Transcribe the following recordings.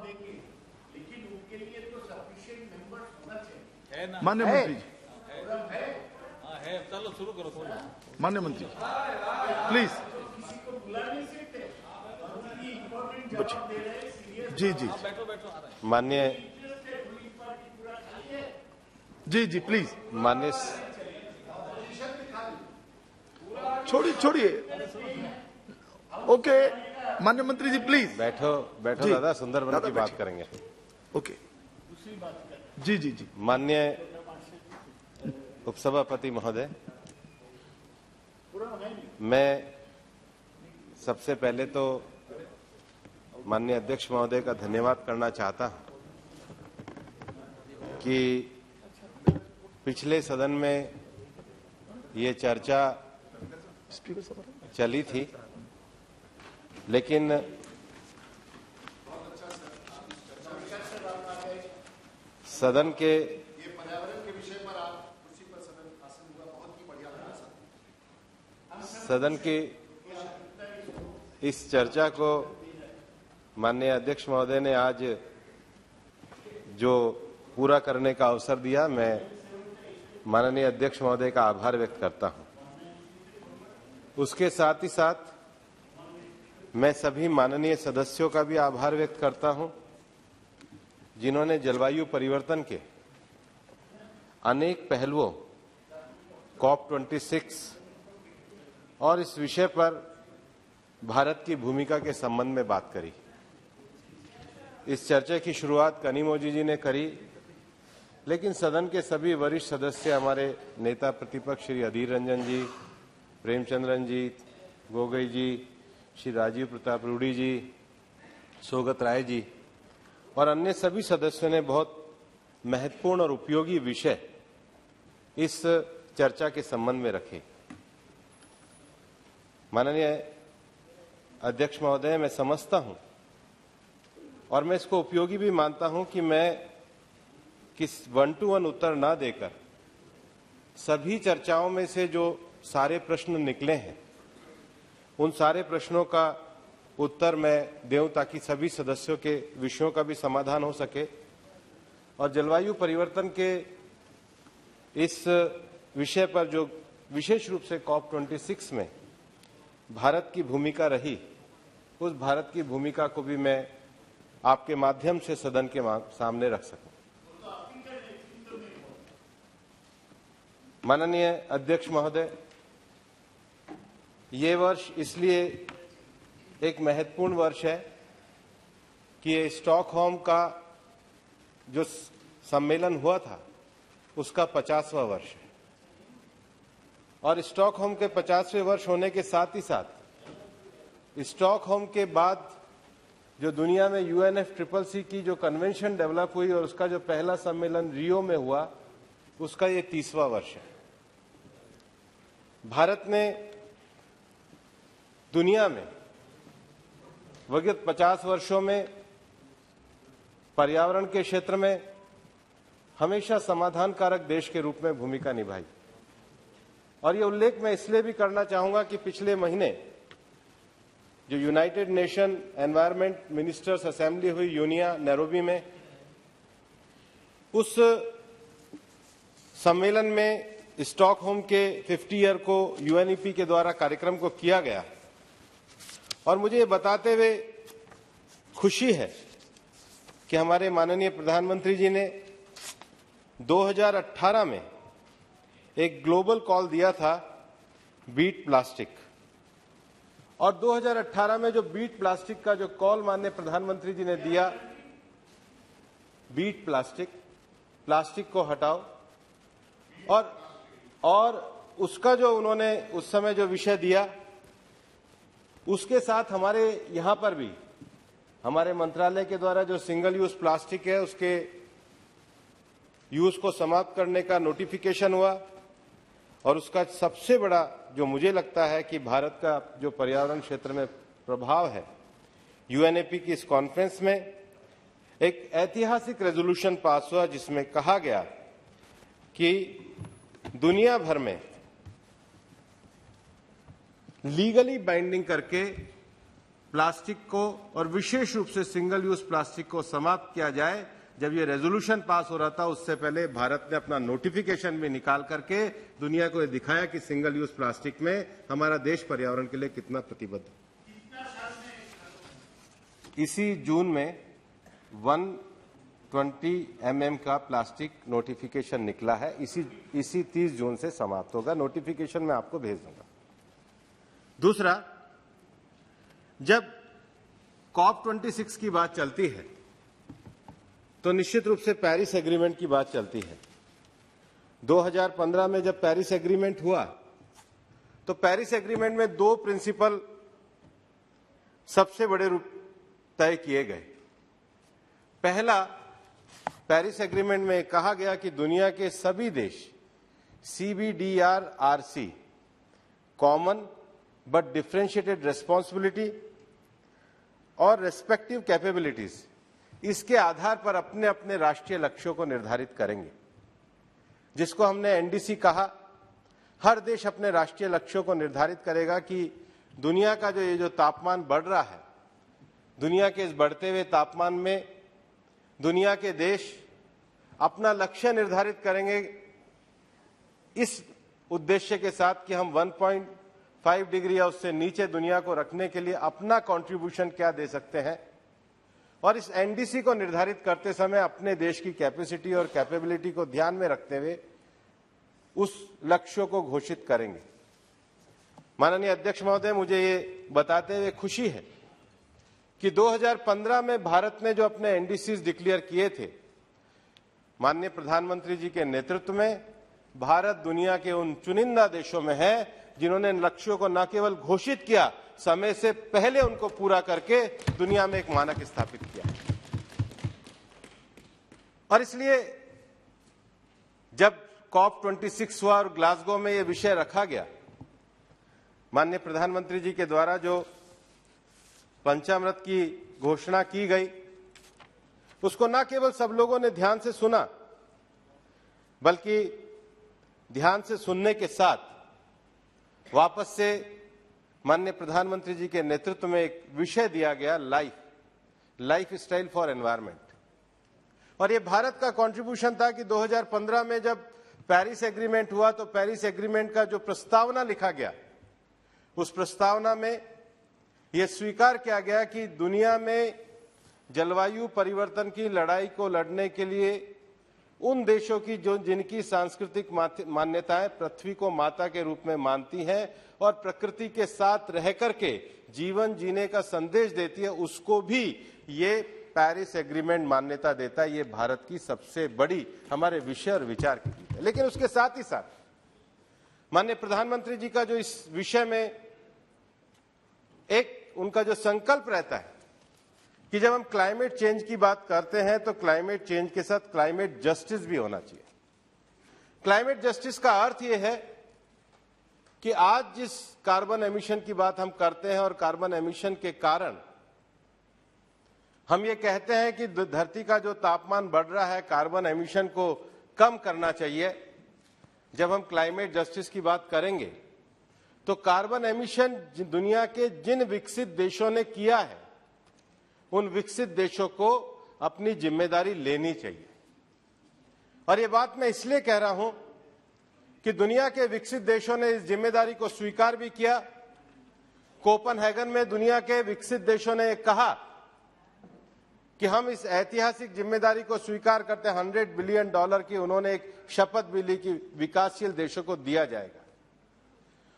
देंगे, लेकिन उनके लिए तो सफिशिएंट मेंबर्स होना चाहिए। माननीय मंत्री जी, है, चलो शुरू करो। माननीय मंत्री प्लीज। किसी को बुला नहीं सकते, उनकी इंपॉर्टेंट जवाब दे रहे हैं, सीरियस जी जी बैठो बैठो, आ रहे हैं। माननीय जी जी प्लीज माननीय छोड़िए। ओके माननीय मंत्री जी प्लीज। बैठो बैठो जी। दादा, सुंदरबन दादा की बात बैठिए। करेंगे। ओके जी जी जी माननीय उपसभापति महोदय, मैं सबसे पहले तो माननीय अध्यक्ष महोदय का धन्यवाद करना चाहता हूं कि पिछले सदन में ये चर्चा चली थी, लेकिन सदन के सदन की इस चर्चा को माननीय अध्यक्ष महोदय ने आज जो पूरा करने का अवसर दिया, मैं माननीय अध्यक्ष महोदय का आभार व्यक्त करता हूं। उसके साथ ही साथ मैं सभी माननीय सदस्यों का भी आभार व्यक्त करता हूं, जिन्होंने जलवायु परिवर्तन के अनेक पहलुओं COP26 और इस विषय पर भारत की भूमिका के संबंध में बात करी। इस चर्चा की शुरुआत कनिमोझी जी ने करी, लेकिन सदन के सभी वरिष्ठ सदस्य, हमारे नेता प्रतिपक्ष श्री अधीर रंजन जी, प्रेमचंद्रन जी, गोगोई जी, श्री राजीव प्रताप रूडी जी, सौगत राय जी और अन्य सभी सदस्यों ने बहुत महत्वपूर्ण और उपयोगी विषय इस चर्चा के संबंध में रखे। माननीय अध्यक्ष महोदय, मैं समझता हूं और मैं इसको उपयोगी भी मानता हूं कि मैं किस 1-to-1 उत्तर ना देकर सभी चर्चाओं में से जो सारे प्रश्न निकले हैं, उन सारे प्रश्नों का उत्तर मैं देऊं ताकि सभी सदस्यों के विषयों का भी समाधान हो सके और जलवायु परिवर्तन के इस विषय पर जो विशेष रूप से COP26 में भारत की भूमिका रही, उस भारत की भूमिका को भी मैं आपके माध्यम से सदन के सामने रख सकूं। माननीय अध्यक्ष महोदय, ये वर्ष इसलिए एक महत्वपूर्ण वर्ष है कि ये स्टॉकहोम का जो सम्मेलन हुआ था उसका 50वां वर्ष है और स्टॉकहोम के 50वें वर्ष होने के साथ ही साथ स्टॉकहोम के बाद जो दुनिया में UNFCCC की जो कन्वेंशन डेवलप हुई और उसका जो पहला सम्मेलन रियो में हुआ, उसका ये 30वां वर्ष है। भारत ने दुनिया में विगत 50 वर्षों में पर्यावरण के क्षेत्र में हमेशा समाधानकारक देश के रूप में भूमिका निभाई और ये उल्लेख मैं इसलिए भी करना चाहूंगा कि पिछले महीने जो United nation environment ministers assembly हुई यूनिया नैरोबी में, उस सम्मेलन में स्टॉकहोम के 50 ईयर को UNEP के द्वारा कार्यक्रम को किया गया और मुझे ये बताते हुए खुशी है कि हमारे माननीय प्रधानमंत्री जी ने 2018 में एक ग्लोबल कॉल दिया था, बीट प्लास्टिक, और 2018 में जो बीट प्लास्टिक का जो कॉल माननीय प्रधानमंत्री जी ने दिया, बीट प्लास्टिक, प्लास्टिक को हटाओ, और उसका जो उन्होंने उस समय जो विषय दिया, उसके साथ हमारे यहां पर भी हमारे मंत्रालय के द्वारा जो सिंगल यूज प्लास्टिक है उसके यूज को समाप्त करने का नोटिफिकेशन हुआ और उसका सबसे बड़ा जो मुझे लगता है कि भारत का जो पर्यावरण क्षेत्र में प्रभाव है, UNEP की इस कॉन्फ्रेंस में एक ऐतिहासिक रेजोल्यूशन पास हुआ जिसमें कहा गया कि दुनिया भर में लीगली बाइंडिंग करके प्लास्टिक को और विशेष रूप से सिंगल यूज प्लास्टिक को समाप्त किया जाए। जब ये रेजोल्यूशन पास हो रहा था उससे पहले भारत ने अपना नोटिफिकेशन भी निकाल करके दुनिया को ये दिखाया कि सिंगल यूज प्लास्टिक में हमारा देश पर्यावरण के लिए कितना प्रतिबद्ध है। इसी जून में 120 mm का प्लास्टिक नोटिफिकेशन निकला है। इसी 30 जून से समाप्त होगा। नोटिफिकेशन मैं आपको भेज दूंगा। दूसरा, जब COP26 की बात चलती है तो निश्चित रूप से पेरिस एग्रीमेंट की बात चलती है। 2015 में जब पेरिस एग्रीमेंट हुआ तो पेरिस एग्रीमेंट में 2 प्रिंसिपल सबसे बड़े रूप तय किए गए। पहला, पेरिस एग्रीमेंट में कहा गया कि दुनिया के सभी देश CBDRRC common but differentiated responsibility और रेस्पेक्टिव कैपेबिलिटीज इसके आधार पर अपने अपने राष्ट्रीय लक्ष्यों को निर्धारित करेंगे, जिसको हमने एनडीसी कहा। हर देश अपने राष्ट्रीय लक्ष्यों को निर्धारित करेगा कि दुनिया का जो तापमान बढ़ रहा है, दुनिया के इस बढ़ते हुए तापमान में दुनिया के देश अपना लक्ष्य निर्धारित करेंगे इस उद्देश्य के साथ कि हम 1.5 डिग्री या उससे नीचे दुनिया को रखने के लिए अपना कंट्रीब्यूशन क्या दे सकते हैं। और इस एनडीसी को निर्धारित करते समय अपने देश की कैपेसिटी और कैपेबिलिटी को ध्यान में रखते हुए उस लक्ष्यों को घोषित करेंगे। माननीय अध्यक्ष महोदय, मुझे ये बताते हुए खुशी है कि 2015 में भारत ने जो अपने एनडीसीज डिक्लेयर किए थे, माननीय प्रधानमंत्री जी के नेतृत्व में भारत दुनिया के उन चुनिंदा देशों में है जिन्होंने लक्ष्यों को न केवल घोषित किया, समय से पहले उनको पूरा करके दुनिया में एक मानक स्थापित किया। और इसलिए जब COP26 हुआ और ग्लासगो में यह विषय रखा गया, माननीय प्रधानमंत्री जी के द्वारा जो पंचामृत की घोषणा की गई, उसको न केवल सब लोगों ने ध्यान से सुना, बल्कि ध्यान से सुनने के साथ वापस से माननीय प्रधानमंत्री जी के नेतृत्व में एक विषय दिया गया, लाइफ स्टाइल फॉर एनवायरमेंट। और ये भारत का कंट्रीब्यूशन था कि 2015 में जब पेरिस एग्रीमेंट हुआ तो पेरिस एग्रीमेंट का जो प्रस्तावना लिखा गया, उस प्रस्तावना में यह स्वीकार किया गया कि दुनिया में जलवायु परिवर्तन की लड़ाई को लड़ने के लिए उन देशों की जो जिनकी सांस्कृतिक मान्यताएं पृथ्वी को माता के रूप में मानती हैं और प्रकृति के साथ रह करके जीवन जीने का संदेश देती है, उसको भी ये पेरिस एग्रीमेंट मान्यता देता है। ये भारत की सबसे बड़ी हमारे विषय और विचार की चीज है। लेकिन उसके साथ ही साथ माननीय प्रधानमंत्री जी का जो इस विषय में एक उनका जो संकल्प रहता है कि जब हम क्लाइमेट चेंज की बात करते हैं तो क्लाइमेट चेंज के साथ क्लाइमेट जस्टिस भी होना चाहिए। क्लाइमेट जस्टिस का अर्थ यह है कि आज जिस कार्बन एमिशन की बात हम करते हैं और कार्बन एमिशन के कारण हम ये कहते हैं कि धरती का जो तापमान बढ़ रहा है, कार्बन एमिशन को कम करना चाहिए। जब हम क्लाइमेट जस्टिस की बात करेंगे तो कार्बन एमिशन दुनिया के जिन विकसित देशों ने किया है, उन विकसित देशों को अपनी जिम्मेदारी लेनी चाहिए। और ये बात मैं इसलिए कह रहा हूं कि दुनिया के विकसित देशों ने इस जिम्मेदारी को स्वीकार भी किया। कोपेनहेगन में दुनिया के विकसित देशों ने कहा कि हम इस ऐतिहासिक जिम्मेदारी को स्वीकार करते हैं। $100 बिलियन की उन्होंने एक शपथ भी ली कि विकासशील देशों को दिया जाएगा।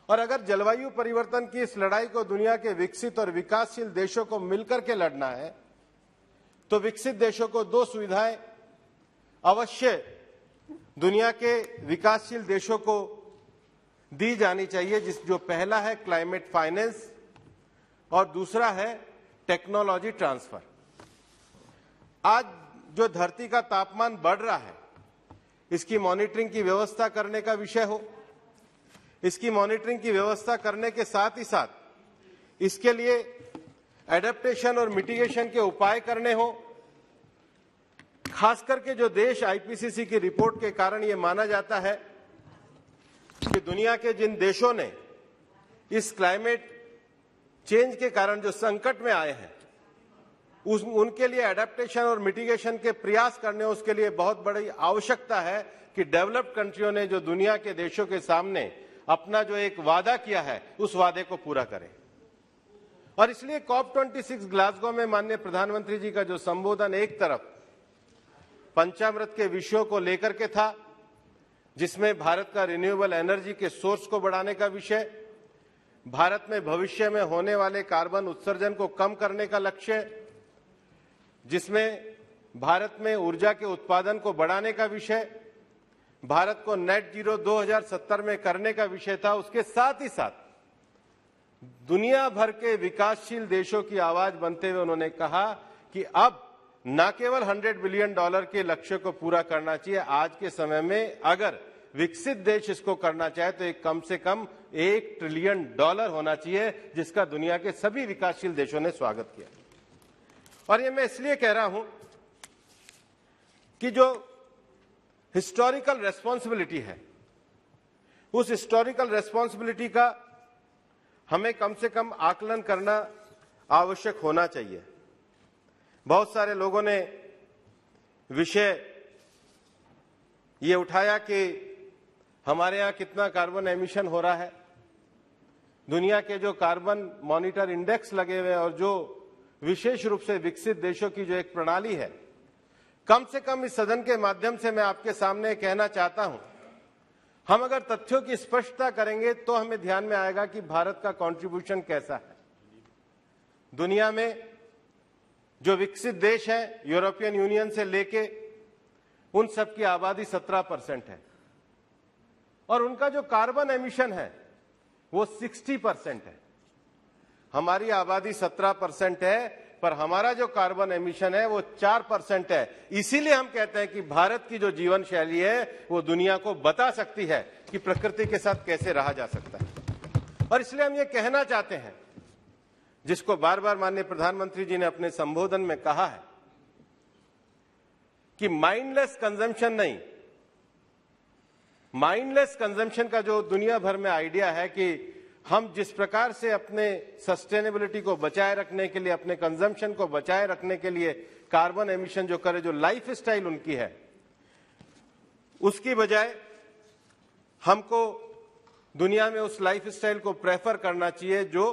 और अगर जलवायु परिवर्तन की इस लड़ाई को दुनिया के विकसित और विकासशील देशों को मिलकर के लड़ना है, तो विकसित देशों को 2 सुविधाएं अवश्य दुनिया के विकासशील देशों को दी जानी चाहिए, जो पहला है क्लाइमेट फाइनेंस और दूसरा है टेक्नोलॉजी ट्रांसफर। आज जो धरती का तापमान बढ़ रहा है, इसकी मॉनिटरिंग की व्यवस्था करने का विषय हो, इसकी मॉनिटरिंग की व्यवस्था करने के साथ ही साथ इसके लिए एडेप्टेशन और मिटिगेशन के उपाय करने हो। खास करके जो देश आईपीसीसी की रिपोर्ट के कारण यह माना जाता है कि दुनिया के जिन देशों ने इस क्लाइमेट चेंज के कारण जो संकट में आए हैं उनके लिए एडेप्टेशन और मिटिगेशन के प्रयास करने, उसके लिए बहुत बड़ी आवश्यकता है कि डेवलप्ड कंट्रियों ने जो दुनिया के देशों के सामने अपना जो एक वादा किया है उस वादे को पूरा करें। और इसलिए COP26 ग्लासगो में माननीय प्रधानमंत्री जी का जो संबोधन एक तरफ पंचामृत के विषयों को लेकर के था, जिसमें भारत का रिन्यूएबल एनर्जी के सोर्स को बढ़ाने का विषय, भारत में भविष्य में होने वाले कार्बन उत्सर्जन को कम करने का लक्ष्य, जिसमें भारत में ऊर्जा के उत्पादन को बढ़ाने का विषय, भारत को नेट जीरो 2070 में करने का विषय था। उसके साथ ही साथ दुनिया भर के विकासशील देशों की आवाज बनते हुए उन्होंने कहा कि अब न केवल $100 बिलियन के लक्ष्य को पूरा करना चाहिए, आज के समय में अगर विकसित देश इसको करना चाहे तो एक कम से कम $1 ट्रिलियन होना चाहिए, जिसका दुनिया के सभी विकासशील देशों ने स्वागत किया। और ये मैं इसलिए कह रहा हूं कि जो हिस्टोरिकल रेस्पॉन्सिबिलिटी है, उस हिस्टोरिकल रेस्पॉन्सिबिलिटी का हमें कम से कम आकलन करना आवश्यक होना चाहिए। बहुत सारे लोगों ने विषय ये उठाया कि हमारे यहां कितना कार्बन एमिशन हो रहा है। दुनिया के जो कार्बन मॉनिटर इंडेक्स लगे हुए और जो विशेष रूप से विकसित देशों की जो एक प्रणाली है, कम से कम इस सदन के माध्यम से मैं आपके सामने कहना चाहता हूं, हम अगर तथ्यों की स्पष्टता करेंगे तो हमें ध्यान में आएगा कि भारत का कंट्रीब्यूशन कैसा है। दुनिया में जो विकसित देश हैं, यूरोपियन यूनियन से लेके उन सब की आबादी 17% है और उनका जो कार्बन एमिशन है वो 60% है। हमारी आबादी 17% है पर हमारा जो कार्बन एमिशन है वो 4% है। इसीलिए हम कहते हैं कि भारत की जो जीवन शैली है वो दुनिया को बता सकती है कि प्रकृति के साथ कैसे रहा जा सकता है। और इसलिए हम ये कहना चाहते हैं, जिसको बार बार माननीय प्रधानमंत्री जी ने अपने संबोधन में कहा है कि माइंडलेस कंजम्पशन नहीं, माइंडलेस कंजम्पशन का जो दुनिया भर में आइडिया है कि हम जिस प्रकार से अपने सस्टेनेबिलिटी को बचाए रखने के लिए, अपने कंजम्पशन को बचाए रखने के लिए कार्बन एमिशन जो करे, जो लाइफ स्टाइल उनकी है, उसकी बजाय हमको दुनिया में उस लाइफ स्टाइल को प्रेफर करना चाहिए जो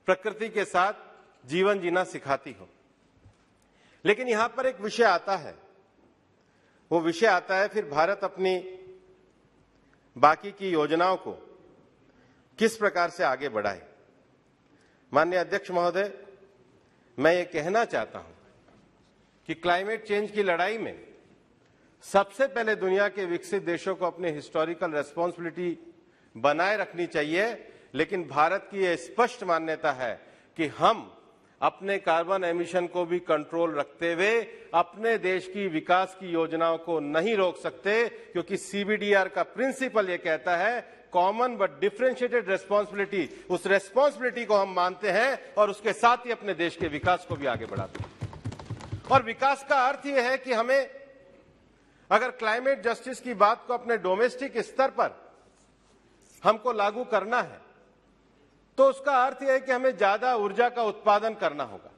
प्रकृति के साथ जीवन जीना सिखाती हो। लेकिन यहां पर एक विषय आता है, वो विषय आता है फिर भारत अपनी बाकी की योजनाओं को किस प्रकार से आगे बढ़ाए। माननीय अध्यक्ष महोदय, मैं ये कहना चाहता हूं कि क्लाइमेट चेंज की लड़ाई में सबसे पहले दुनिया के विकसित देशों को अपनी हिस्टोरिकल रेस्पॉन्सिबिलिटी बनाए रखनी चाहिए। लेकिन भारत की यह स्पष्ट मान्यता है कि हम अपने कार्बन एमिशन को भी कंट्रोल रखते हुए अपने देश की विकास की योजनाओं को नहीं रोक सकते, क्योंकि CBDR का प्रिंसिपल ये कहता है कॉमन बट डिफरेंशिएटेड रेस्पॉन्सिबिलिटी। उस रेस्पॉन्सिबिलिटी को हम मानते हैं और उसके साथ ही अपने देश के विकास को भी आगे बढ़ाते हैं। और विकास का अर्थ यह है कि हमें अगर क्लाइमेट जस्टिस की बात को अपने डोमेस्टिक स्तर पर हमको लागू करना है तो उसका अर्थ यह है कि हमें ज्यादा ऊर्जा का उत्पादन करना होगा।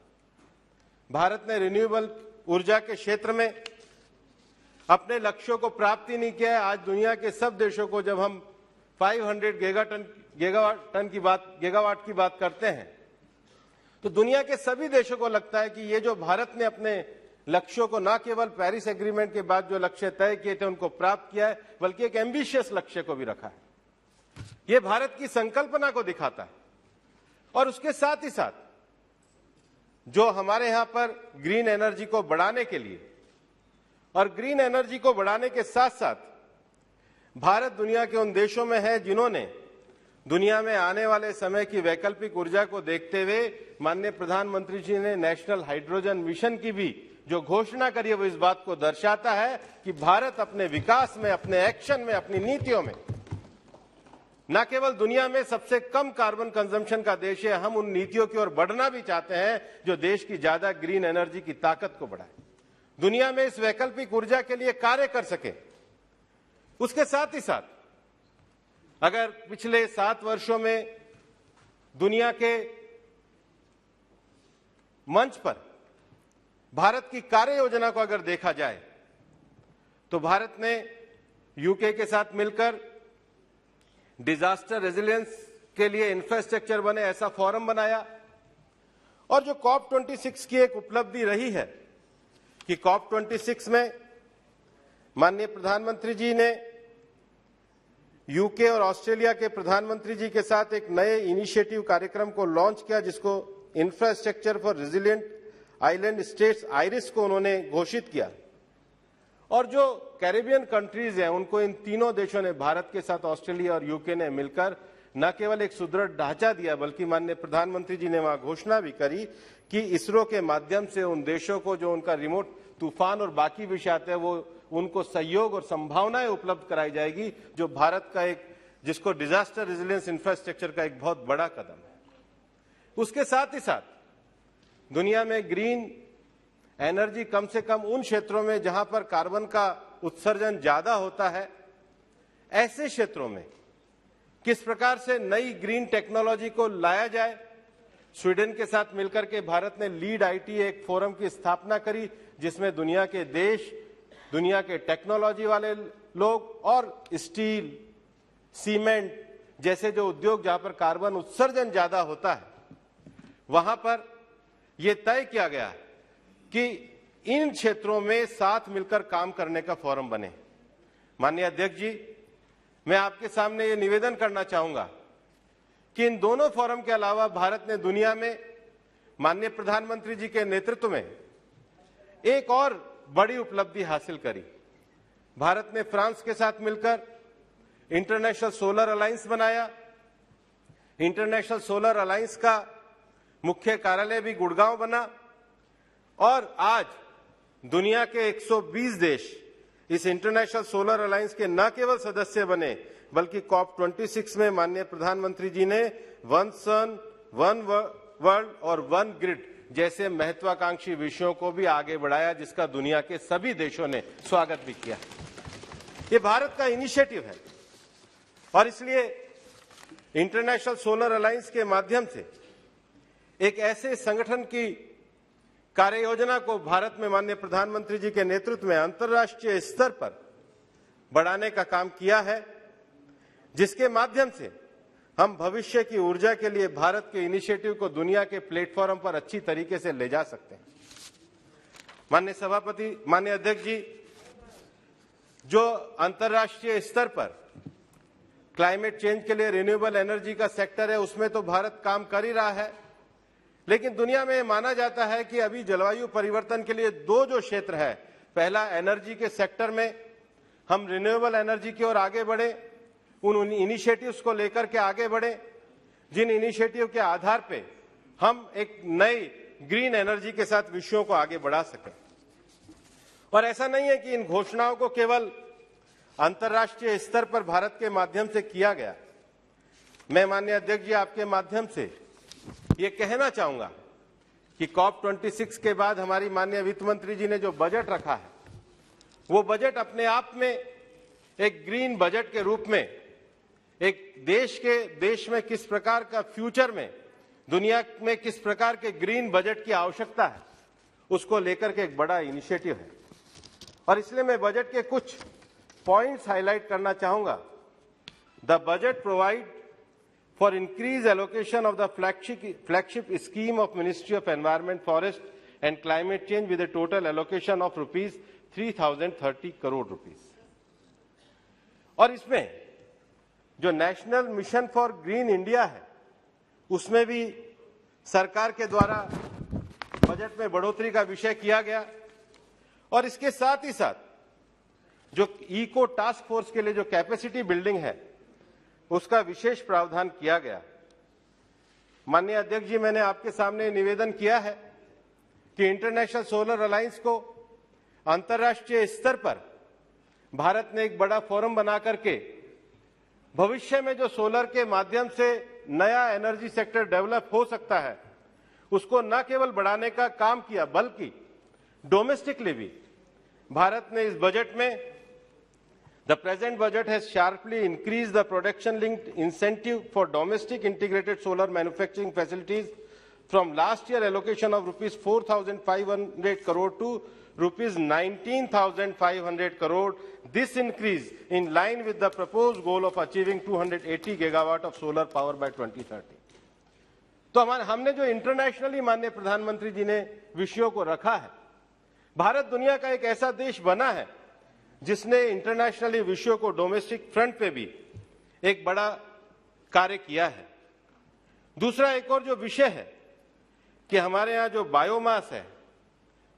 भारत ने रिन्यूएबल ऊर्जा के क्षेत्र में अपने लक्ष्यों को प्राप्त ही नहीं किया है। आज दुनिया के सब देशों को जब हम 500 गीगावाट की बात करते हैं तो दुनिया के सभी देशों को लगता है कि ये जो भारत ने अपने लक्ष्यों को न केवल पेरिस एग्रीमेंट के बाद जो लक्ष्य तय किए थे उनको प्राप्त किया है, बल्कि एक एम्बिशियस लक्ष्य को भी रखा है। ये भारत की संकल्पना को दिखाता है। और उसके साथ ही साथ जो हमारे यहां पर ग्रीन एनर्जी को बढ़ाने के लिए और ग्रीन एनर्जी को बढ़ाने के साथ साथ भारत दुनिया के उन देशों में है जिन्होंने दुनिया में आने वाले समय की वैकल्पिक ऊर्जा को देखते हुए माननीय प्रधानमंत्री जी ने नेशनल हाइड्रोजन मिशन की भी जो घोषणा करी है वो इस बात को दर्शाता है कि भारत अपने विकास में, अपने एक्शन में, अपनी नीतियों में न केवल दुनिया में सबसे कम कार्बन कंजम्पशन का देश है, हम उन नीतियों की ओर बढ़ना भी चाहते हैं जो देश की ज्यादा ग्रीन एनर्जी की ताकत को बढ़ाए, दुनिया में इस वैकल्पिक ऊर्जा के लिए कार्य कर सके। उसके साथ ही साथ अगर पिछले 7 वर्षों में दुनिया के मंच पर भारत की कार्य योजना को अगर देखा जाए तो भारत ने यूके के साथ मिलकर डिजास्टर रेजिलियंस के लिए इंफ्रास्ट्रक्चर बने ऐसा फोरम बनाया। और जो COP26 की एक उपलब्धि रही है कि COP26 में माननीय प्रधानमंत्री जी ने यूके और ऑस्ट्रेलिया के प्रधानमंत्री जी के साथ एक नए इनिशिएटिव कार्यक्रम को लॉन्च किया, जिसको infrastructure for resilient island states iris को उन्होंने घोषित किया। और जो कैरिबियन कंट्रीज हैं उनको इन तीनों देशों ने, भारत के साथ ऑस्ट्रेलिया और यूके ने मिलकर न केवल एक सुदृढ़ ढांचा दिया, बल्कि माननीय प्रधानमंत्री जी ने वहां घोषणा भी करी कि इसरो के माध्यम से उन देशों को जो उनका रिमोट तूफान और बाकी विषय आते हैं वो उनको सहयोग और संभावनाएं उपलब्ध कराई जाएगी, जो भारत का एक, जिसको डिजास्टर रेजिलियंस इंफ्रास्ट्रक्चर का एक बहुत बड़ा कदम है। उसके साथ ही साथ दुनिया में ग्रीन एनर्जी कम से कम उन क्षेत्रों में जहां पर कार्बन का उत्सर्जन ज्यादा होता है, ऐसे क्षेत्रों में किस प्रकार से नई ग्रीन टेक्नोलॉजी को लाया जाए। स्वीडन के साथ मिलकर के भारत ने लीड आईटी एक फोरम की स्थापना करी, जिसमें दुनिया के देश, दुनिया के टेक्नोलॉजी वाले लोग और स्टील, सीमेंट जैसे जो उद्योग जहां पर कार्बन उत्सर्जन ज्यादा होता है, वहां पर यह तय किया गया कि इन क्षेत्रों में साथ मिलकर काम करने का फोरम बने। माननीय अध्यक्ष जी, मैं आपके सामने ये निवेदन करना चाहूंगा कि इन दोनों फोरम के अलावा भारत ने दुनिया में माननीय प्रधानमंत्री जी के नेतृत्व में एक और बड़ी उपलब्धि हासिल करी। भारत ने फ्रांस के साथ मिलकर इंटरनेशनल सोलर अलायंस बनाया। इंटरनेशनल सोलर अलायंस का मुख्य कार्यालय भी गुड़गांव बना और आज दुनिया के 120 देश इस इंटरनेशनल सोलर अलायंस के न केवल सदस्य बने, बल्कि COP26 में माननीय प्रधानमंत्री जी ने वन सन, वन वर्ल्ड और वन ग्रिड जैसे महत्वाकांक्षी विषयों को भी आगे बढ़ाया, जिसका दुनिया के सभी देशों ने स्वागत भी किया। ये भारत का इनिशिएटिव है और इसलिए इंटरनेशनल सोलर अलायंस के माध्यम से एक ऐसे संगठन की कार्य योजना को भारत में माननीय प्रधानमंत्री जी के नेतृत्व में अंतर्राष्ट्रीय स्तर पर बढ़ाने का काम किया है, जिसके माध्यम से हम भविष्य की ऊर्जा के लिए भारत के इनिशिएटिव को दुनिया के प्लेटफॉर्म पर अच्छी तरीके से ले जा सकते हैं। माननीय सभापति, माननीय अध्यक्ष जी, जो अंतर्राष्ट्रीय स्तर पर क्लाइमेट चेंज के लिए रिन्यूएबल एनर्जी का सेक्टर है, उसमें तो भारत काम कर ही रहा है, लेकिन दुनिया में माना जाता है कि अभी जलवायु परिवर्तन के लिए दो जो क्षेत्र है, पहला एनर्जी के सेक्टर में हम रिन्यूएबल एनर्जी की ओर आगे बढ़े, उन इनिशिएटिव्स को लेकर के आगे बढ़े जिन इनिशिएटिव के आधार पे हम एक नई ग्रीन एनर्जी के साथ विषयों को आगे बढ़ा सकें। और ऐसा नहीं है कि इन घोषणाओं को केवल अंतर्राष्ट्रीय स्तर पर भारत के माध्यम से किया गया। मैं माननीय अध्यक्ष जी आपके माध्यम से ये कहना चाहूंगा कि COP26 के बाद हमारी माननीय वित्त मंत्री जी ने जो बजट रखा है, वो बजट अपने आप में एक ग्रीन बजट के रूप में एक देश में किस प्रकार का फ्यूचर में दुनिया में किस प्रकार के ग्रीन बजट की आवश्यकता है, उसको लेकर के एक बड़ा इनिशिएटिव है। और इसलिए मैं बजट के कुछ पॉइंट्स हाईलाइट करना चाहूंगा। The budget provide for increase allocation of the flagship scheme of ministry of environment, forest and climate change with A total allocation of ₹3030 crore. और इसमें जो national mission for green India है, उसमें भी सरकार के द्वारा बजट में बढ़ोतरी का विषय किया गया। और इसके साथ ही साथ जो इको टास्क फोर्स के लिए जो कैपेसिटी बिल्डिंग है, उसका विशेष प्रावधान किया गया। माननीय अध्यक्ष जी, मैंने आपके सामने निवेदन किया है कि इंटरनेशनल सोलर अलायंस को अंतर्राष्ट्रीय स्तर पर भारत ने एक बड़ा फोरम बना करके भविष्य में जो सोलर के माध्यम से नया एनर्जी सेक्टर डेवलप हो सकता है, उसको न केवल बढ़ाने का काम किया, बल्कि डोमेस्टिकली भी भारत ने इस बजट में The present budget has sharply increased the production-linked incentive for domestic integrated solar manufacturing facilities from last year allocation of rupees 4,500 crore to rupees 19,500 crore. This increase in line with the proposed goal of achieving 280 gigawatt of solar power by 2030. तो हमने जो internationally माननीय प्रधानमंत्री जी ने विषयों को रखा है, भारत दुनिया का एक ऐसा देश बना है जिसने इंटरनेशनली विषयों को डोमेस्टिक फ्रंट पे भी एक बड़ा कार्य किया है। दूसरा एक और जो विषय है कि हमारे यहाँ जो बायोमास है,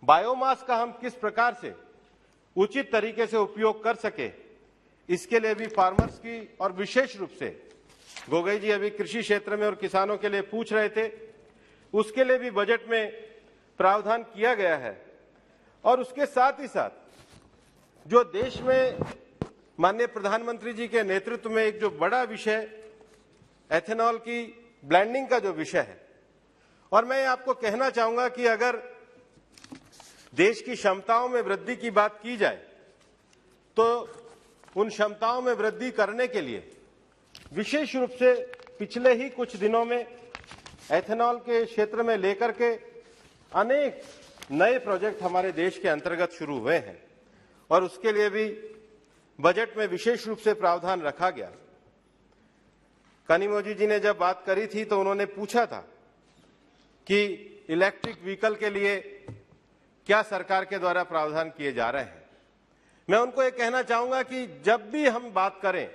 बायोमास का हम किस प्रकार से उचित तरीके से उपयोग कर सके, इसके लिए भी फार्मर्स की और विशेष रूप से गोगोई जी अभी कृषि क्षेत्र में और किसानों के लिए पूछ रहे थे, उसके लिए भी बजट में प्रावधान किया गया है। और उसके साथ ही साथ जो देश में माननीय प्रधानमंत्री जी के नेतृत्व में एक जो बड़ा विषय एथेनॉल की ब्लेंडिंग का जो विषय है, और मैं आपको कहना चाहूंगा कि अगर देश की क्षमताओं में वृद्धि की बात की जाए तो उन क्षमताओं में वृद्धि करने के लिए विशेष रूप से पिछले ही कुछ दिनों में एथेनॉल के क्षेत्र में लेकर के अनेक नए प्रोजेक्ट हमारे देश के अंतर्गत शुरू हुए हैं और उसके लिए भी बजट में विशेष रूप से प्रावधान रखा गया। कानिमोझी जी ने जब बात करी थी तो उन्होंने पूछा था कि इलेक्ट्रिक व्हीकल के लिए क्या सरकार के द्वारा प्रावधान किए जा रहे हैं। मैं उनको ये कहना चाहूंगा कि जब भी हम बात करें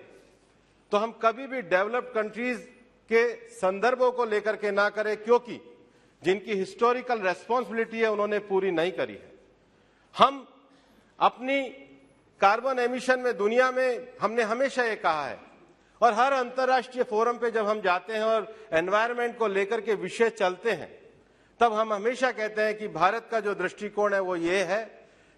तो हम कभी भी डेवलप्ड कंट्रीज के संदर्भों को लेकर के ना करें, क्योंकि जिनकी हिस्टोरिकल रेस्पॉन्सिबिलिटी है उन्होंने पूरी नहीं करी है। हम अपनी कार्बन एमिशन में दुनिया में हमने हमेशा ये कहा है और हर अंतर्राष्ट्रीय फोरम पे जब हम जाते हैं और एनवायरनमेंट को लेकर के विषय चलते हैं तब हम हमेशा कहते हैं कि भारत का जो दृष्टिकोण है वो ये है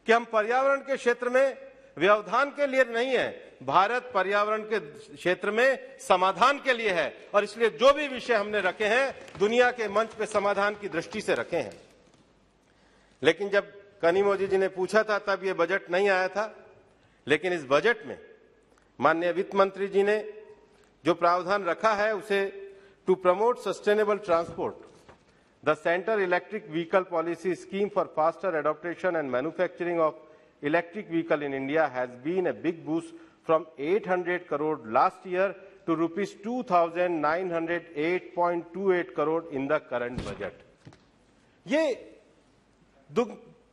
कि हम पर्यावरण के क्षेत्र में व्यवधान के लिए नहीं है, भारत पर्यावरण के क्षेत्र में समाधान के लिए है और इसलिए जो भी विषय हमने रखे हैं दुनिया के मंच पे समाधान की दृष्टि से रखे हैं। लेकिन जब कानिमोझी जी ने पूछा था तब ये बजट नहीं आया था, लेकिन इस बजट में माननीय वित्त मंत्री जी ने जो प्रावधान रखा है उसे to promote sustainable transport, the centre electric vehicle policy scheme for faster adoption and manufacturing of electric vehicle in India has been a big boost from 800 crore last year to rupees 2,908.28 crore in the current budget. ये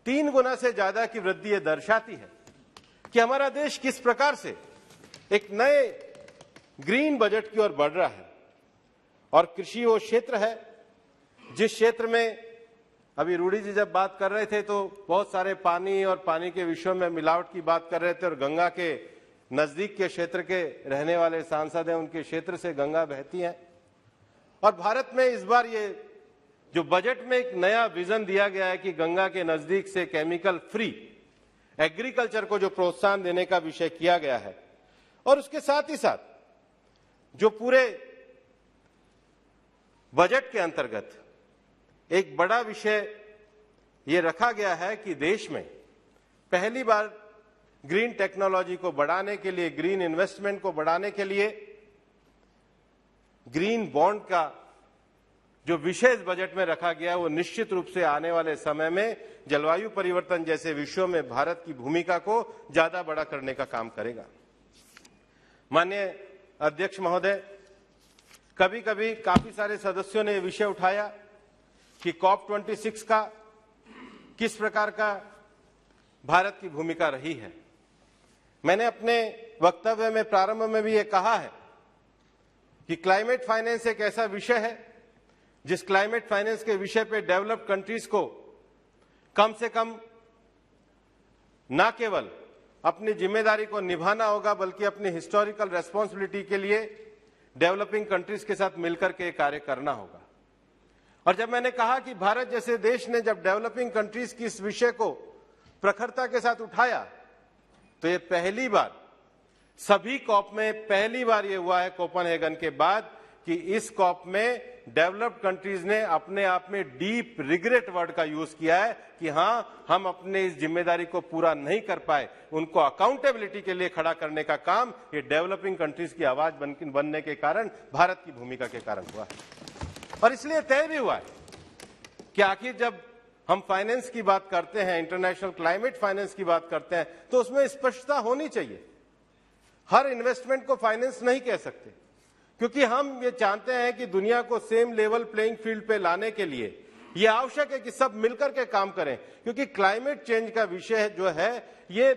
3 गुना से ज्यादा की वृद्धि ये दर्शाती है कि हमारा देश किस प्रकार से एक नए ग्रीन बजट की ओर बढ़ रहा है। और कृषि वो क्षेत्र है जिस क्षेत्र में अभी रूडी जी जब बात कर रहे थे तो बहुत सारे पानी और पानी के विषयों में मिलावट की बात कर रहे थे और गंगा के नजदीक के क्षेत्र के रहने वाले सांसद हैं, उनके क्षेत्र से गंगा बहती है। और भारत में इस बार ये जो बजट में एक नया विजन दिया गया है कि गंगा के नजदीक से केमिकल फ्री एग्रीकल्चर को जो प्रोत्साहन देने का विषय किया गया है और उसके साथ ही साथ जो पूरे बजट के अंतर्गत एक बड़ा विषय ये रखा गया है कि देश में पहली बार ग्रीन टेक्नोलॉजी को बढ़ाने के लिए, ग्रीन इन्वेस्टमेंट को बढ़ाने के लिए ग्रीन बॉन्ड का जो विषय इस बजट में रखा गया है वो निश्चित रूप से आने वाले समय में जलवायु परिवर्तन जैसे विषयों में भारत की भूमिका को ज्यादा बड़ा करने का काम करेगा। माननीय अध्यक्ष महोदय, कभी कभी काफी सारे सदस्यों ने विषय उठाया कि COP26 का किस प्रकार का भारत की भूमिका रही है। मैंने अपने वक्तव्य में प्रारंभ में भी ये कहा है कि क्लाइमेट फाइनेंस एक ऐसा विषय है जिस क्लाइमेट फाइनेंस के विषय पे डेवलप्ड कंट्रीज को कम से कम न केवल अपनी जिम्मेदारी को निभाना होगा बल्कि अपनी हिस्टोरिकल रेस्पॉन्सिबिलिटी के लिए डेवलपिंग कंट्रीज के साथ मिलकर के कार्य करना होगा। और जब मैंने कहा कि भारत जैसे देश ने जब डेवलपिंग कंट्रीज की इस विषय को प्रखरता के साथ उठाया तो ये पहली बार सभी कॉप में पहली बार ये हुआ है कोपेनहेगन के बाद कि इस कॉप में डेवलप्ड कंट्रीज ने अपने आप में डीप रिग्रेट वर्ड का यूज किया है कि हां, हम अपने इस जिम्मेदारी को पूरा नहीं कर पाए। उनको अकाउंटेबिलिटी के लिए खड़ा करने का काम ये डेवलपिंग कंट्रीज की आवाज बनने के कारण, भारत की भूमिका के कारण हुआ है। और इसलिए तय भी हुआ है कि आखिर जब हम फाइनेंस की बात करते हैं, इंटरनेशनल क्लाइमेट फाइनेंस की बात करते हैं, तो उसमें स्पष्टता होनी चाहिए। हर इन्वेस्टमेंट को फाइनेंस नहीं कह सकते, क्योंकि हम ये जानते हैं कि दुनिया को सेम लेवल प्लेइंग फील्ड पे लाने के लिए ये आवश्यक है कि सब मिलकर के काम करें, क्योंकि क्लाइमेट चेंज का विषय जो है ये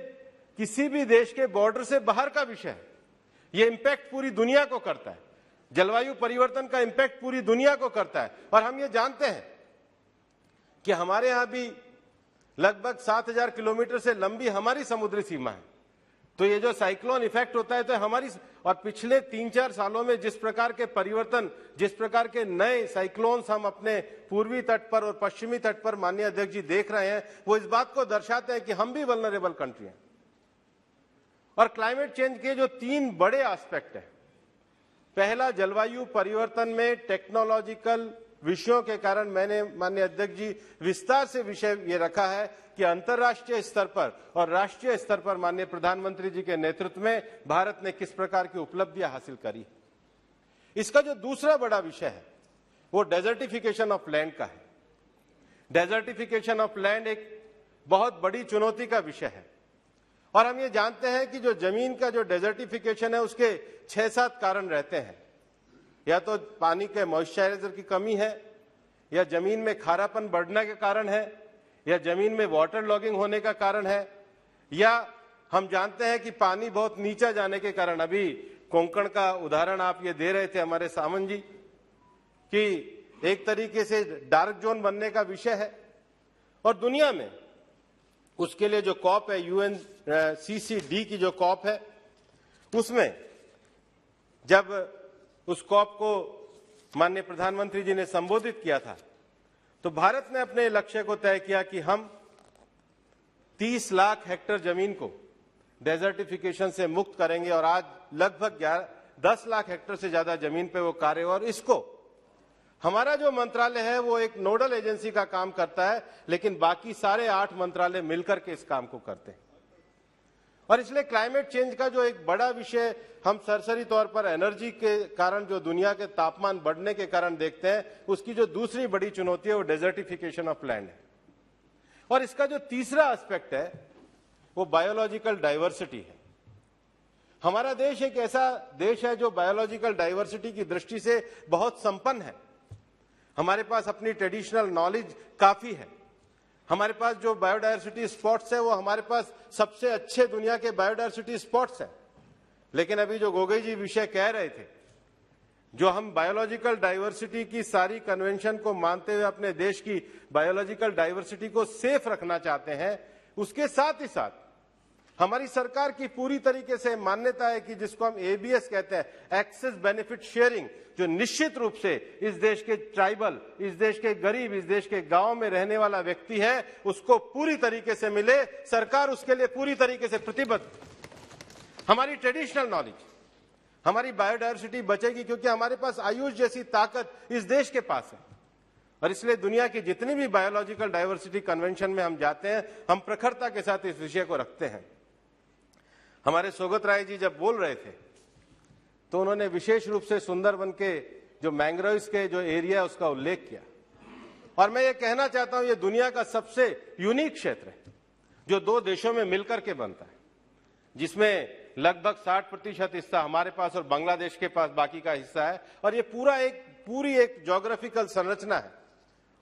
किसी भी देश के बॉर्डर से बाहर का विषय है। ये इंपैक्ट पूरी दुनिया को करता है। जलवायु परिवर्तन का इंपैक्ट पूरी दुनिया को करता है। और हम ये जानते हैं कि हमारे यहां भी लगभग 7000 किलोमीटर से लंबी हमारी समुद्री सीमा है। तो ये जो साइक्लोन इफेक्ट होता है तो हमारी, और पिछले 3-4 सालों में जिस प्रकार के परिवर्तन, जिस प्रकार के नए साइक्लोन्स हम अपने पूर्वी तट पर और पश्चिमी तट पर माननीय अध्यक्ष जी देख रहे हैं, वो इस बात को दर्शाते हैं कि हम भी वल्नरेबल कंट्री हैं। और क्लाइमेट चेंज के जो 3 बड़े एस्पेक्ट हैं, पहला, जलवायु परिवर्तन में टेक्नोलॉजिकल विषयों के कारण मैंने माननीय अध्यक्ष जी विस्तार से विषय ये रखा है कि अंतर्राष्ट्रीय स्तर पर और राष्ट्रीय स्तर पर माननीय प्रधानमंत्री जी के नेतृत्व में भारत ने किस प्रकार की उपलब्धियां हासिल करी। इसका जो दूसरा बड़ा विषय है वो डेजर्टिफिकेशन ऑफ लैंड का है। डेजर्टिफिकेशन ऑफ लैंड एक बहुत बड़ी चुनौती का विषय है। और हम ये जानते हैं कि जो जमीन का जो डेजर्टिफिकेशन है उसके 6-7 कारण रहते हैं। या तो पानी के मॉइस्चराइजर की कमी है, या जमीन में खारापन बढ़ने के कारण है, या जमीन में वाटर लॉगिंग होने का कारण है, या हम जानते हैं कि पानी बहुत नीचा जाने के कारण। अभी कोंकण का उदाहरण आप ये दे रहे थे हमारे सामंत जी, कि एक तरीके से डार्क जोन बनने का विषय है। और दुनिया में उसके लिए जो कॉप है, UNCCD की जो कॉप है, उसमें जब उस कॉप को माननीय प्रधानमंत्री जी ने संबोधित किया था, तो भारत ने अपने लक्ष्य को तय किया कि हम 30 लाख हेक्टेयर जमीन को डेजर्टिफिकेशन से मुक्त करेंगे। और आज लगभग 10 लाख हेक्टेयर से ज्यादा जमीन पे वो कार्य, और इसको हमारा जो मंत्रालय है वो एक नोडल एजेंसी का काम करता है, लेकिन बाकी सारे 8 मंत्रालय मिलकर के इस काम को करते हैं। और इसलिए क्लाइमेट चेंज का जो एक बड़ा विषय हम सरसरी तौर पर एनर्जी के कारण, जो दुनिया के तापमान बढ़ने के कारण देखते हैं, उसकी जो दूसरी बड़ी चुनौती है वो डेजर्टिफिकेशन ऑफ लैंड है। और इसका जो तीसरा एस्पेक्ट है वो बायोलॉजिकल डाइवर्सिटी है। हमारा देश एक ऐसा देश है जो बायोलॉजिकल डाइवर्सिटी की दृष्टि से बहुत संपन्न है। हमारे पास अपनी ट्रेडिशनल नॉलेज काफी है। हमारे पास जो बायोडायवर्सिटी स्पॉट्स है वो हमारे पास सबसे अच्छे दुनिया के बायोडायवर्सिटी स्पॉट्स हैं। लेकिन अभी जो गोगोई जी विषय कह रहे थे, जो हम बायोलॉजिकल डाइवर्सिटी की सारी कन्वेंशन को मानते हुए अपने देश की बायोलॉजिकल डाइवर्सिटी को सेफ रखना चाहते हैं, उसके साथ ही साथ हमारी सरकार की पूरी तरीके से मान्यता है कि जिसको हम ABS कहते हैं, एक्सेस बेनिफिट शेयरिंग, जो निश्चित रूप से इस देश के ट्राइबल, इस देश के गरीब, इस देश के गांव में रहने वाला व्यक्ति है, उसको पूरी तरीके से मिले। सरकार उसके लिए पूरी तरीके से प्रतिबद्ध। हमारी ट्रेडिशनल नॉलेज, हमारी बायोडायवर्सिटी बचेगी, क्योंकि हमारे पास आयुष जैसी ताकत इस देश के पास है। और इसलिए दुनिया की जितनी भी बायोलॉजिकल डाइवर्सिटी कन्वेंशन में हम जाते हैं, हम प्रखरता के साथ इस विषय को रखते हैं। हमारे सौगत राय जी जब बोल रहे थे तो उन्होंने विशेष रूप से सुंदरबन के जो मैंग्रोव्स के जो एरिया है उसका उल्लेख किया। और मैं ये कहना चाहता हूं, ये दुनिया का सबसे यूनिक क्षेत्र है जो 2 देशों में मिलकर के बनता है, जिसमें लगभग 60% हिस्सा हमारे पास और बांग्लादेश के पास बाकी का हिस्सा है। और ये पूरी एक ज्योग्राफिकल संरचना है,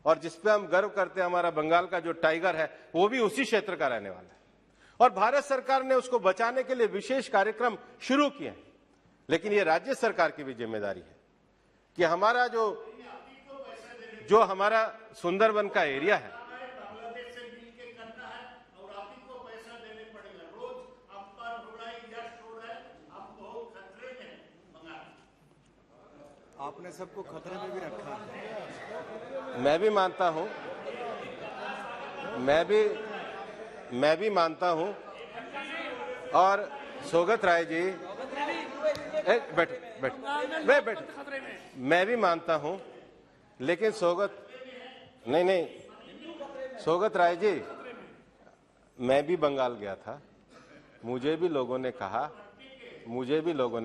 और जिसपे हम गर्व करते हैं, हमारा बंगाल का जो टाइगर है वो भी उसी क्षेत्र का रहने वाला है। और भारत सरकार ने उसको बचाने के लिए विशेष कार्यक्रम शुरू किए हैं। लेकिन ये राज्य सरकार की भी जिम्मेदारी है कि हमारा जो हमारा सुंदरबन का एरिया है, बांग्लादेश से मिलकर करना है और आप ही को पैसा देने पड़ेगा। रोज आप पर रुड़ाई यश हो रहा है, आप बहुत खतरे में बंगाल। आपने सबको खतरे में भी रखा है। मैं भी मानता हूं, मैं भी मानता हूं। और सौगत राय जी, बैठ मैं भी मानता हूं, लेकिन नहीं सौगत राय जी, मैं भी बंगाल गया था। मुझे भी लोगों ने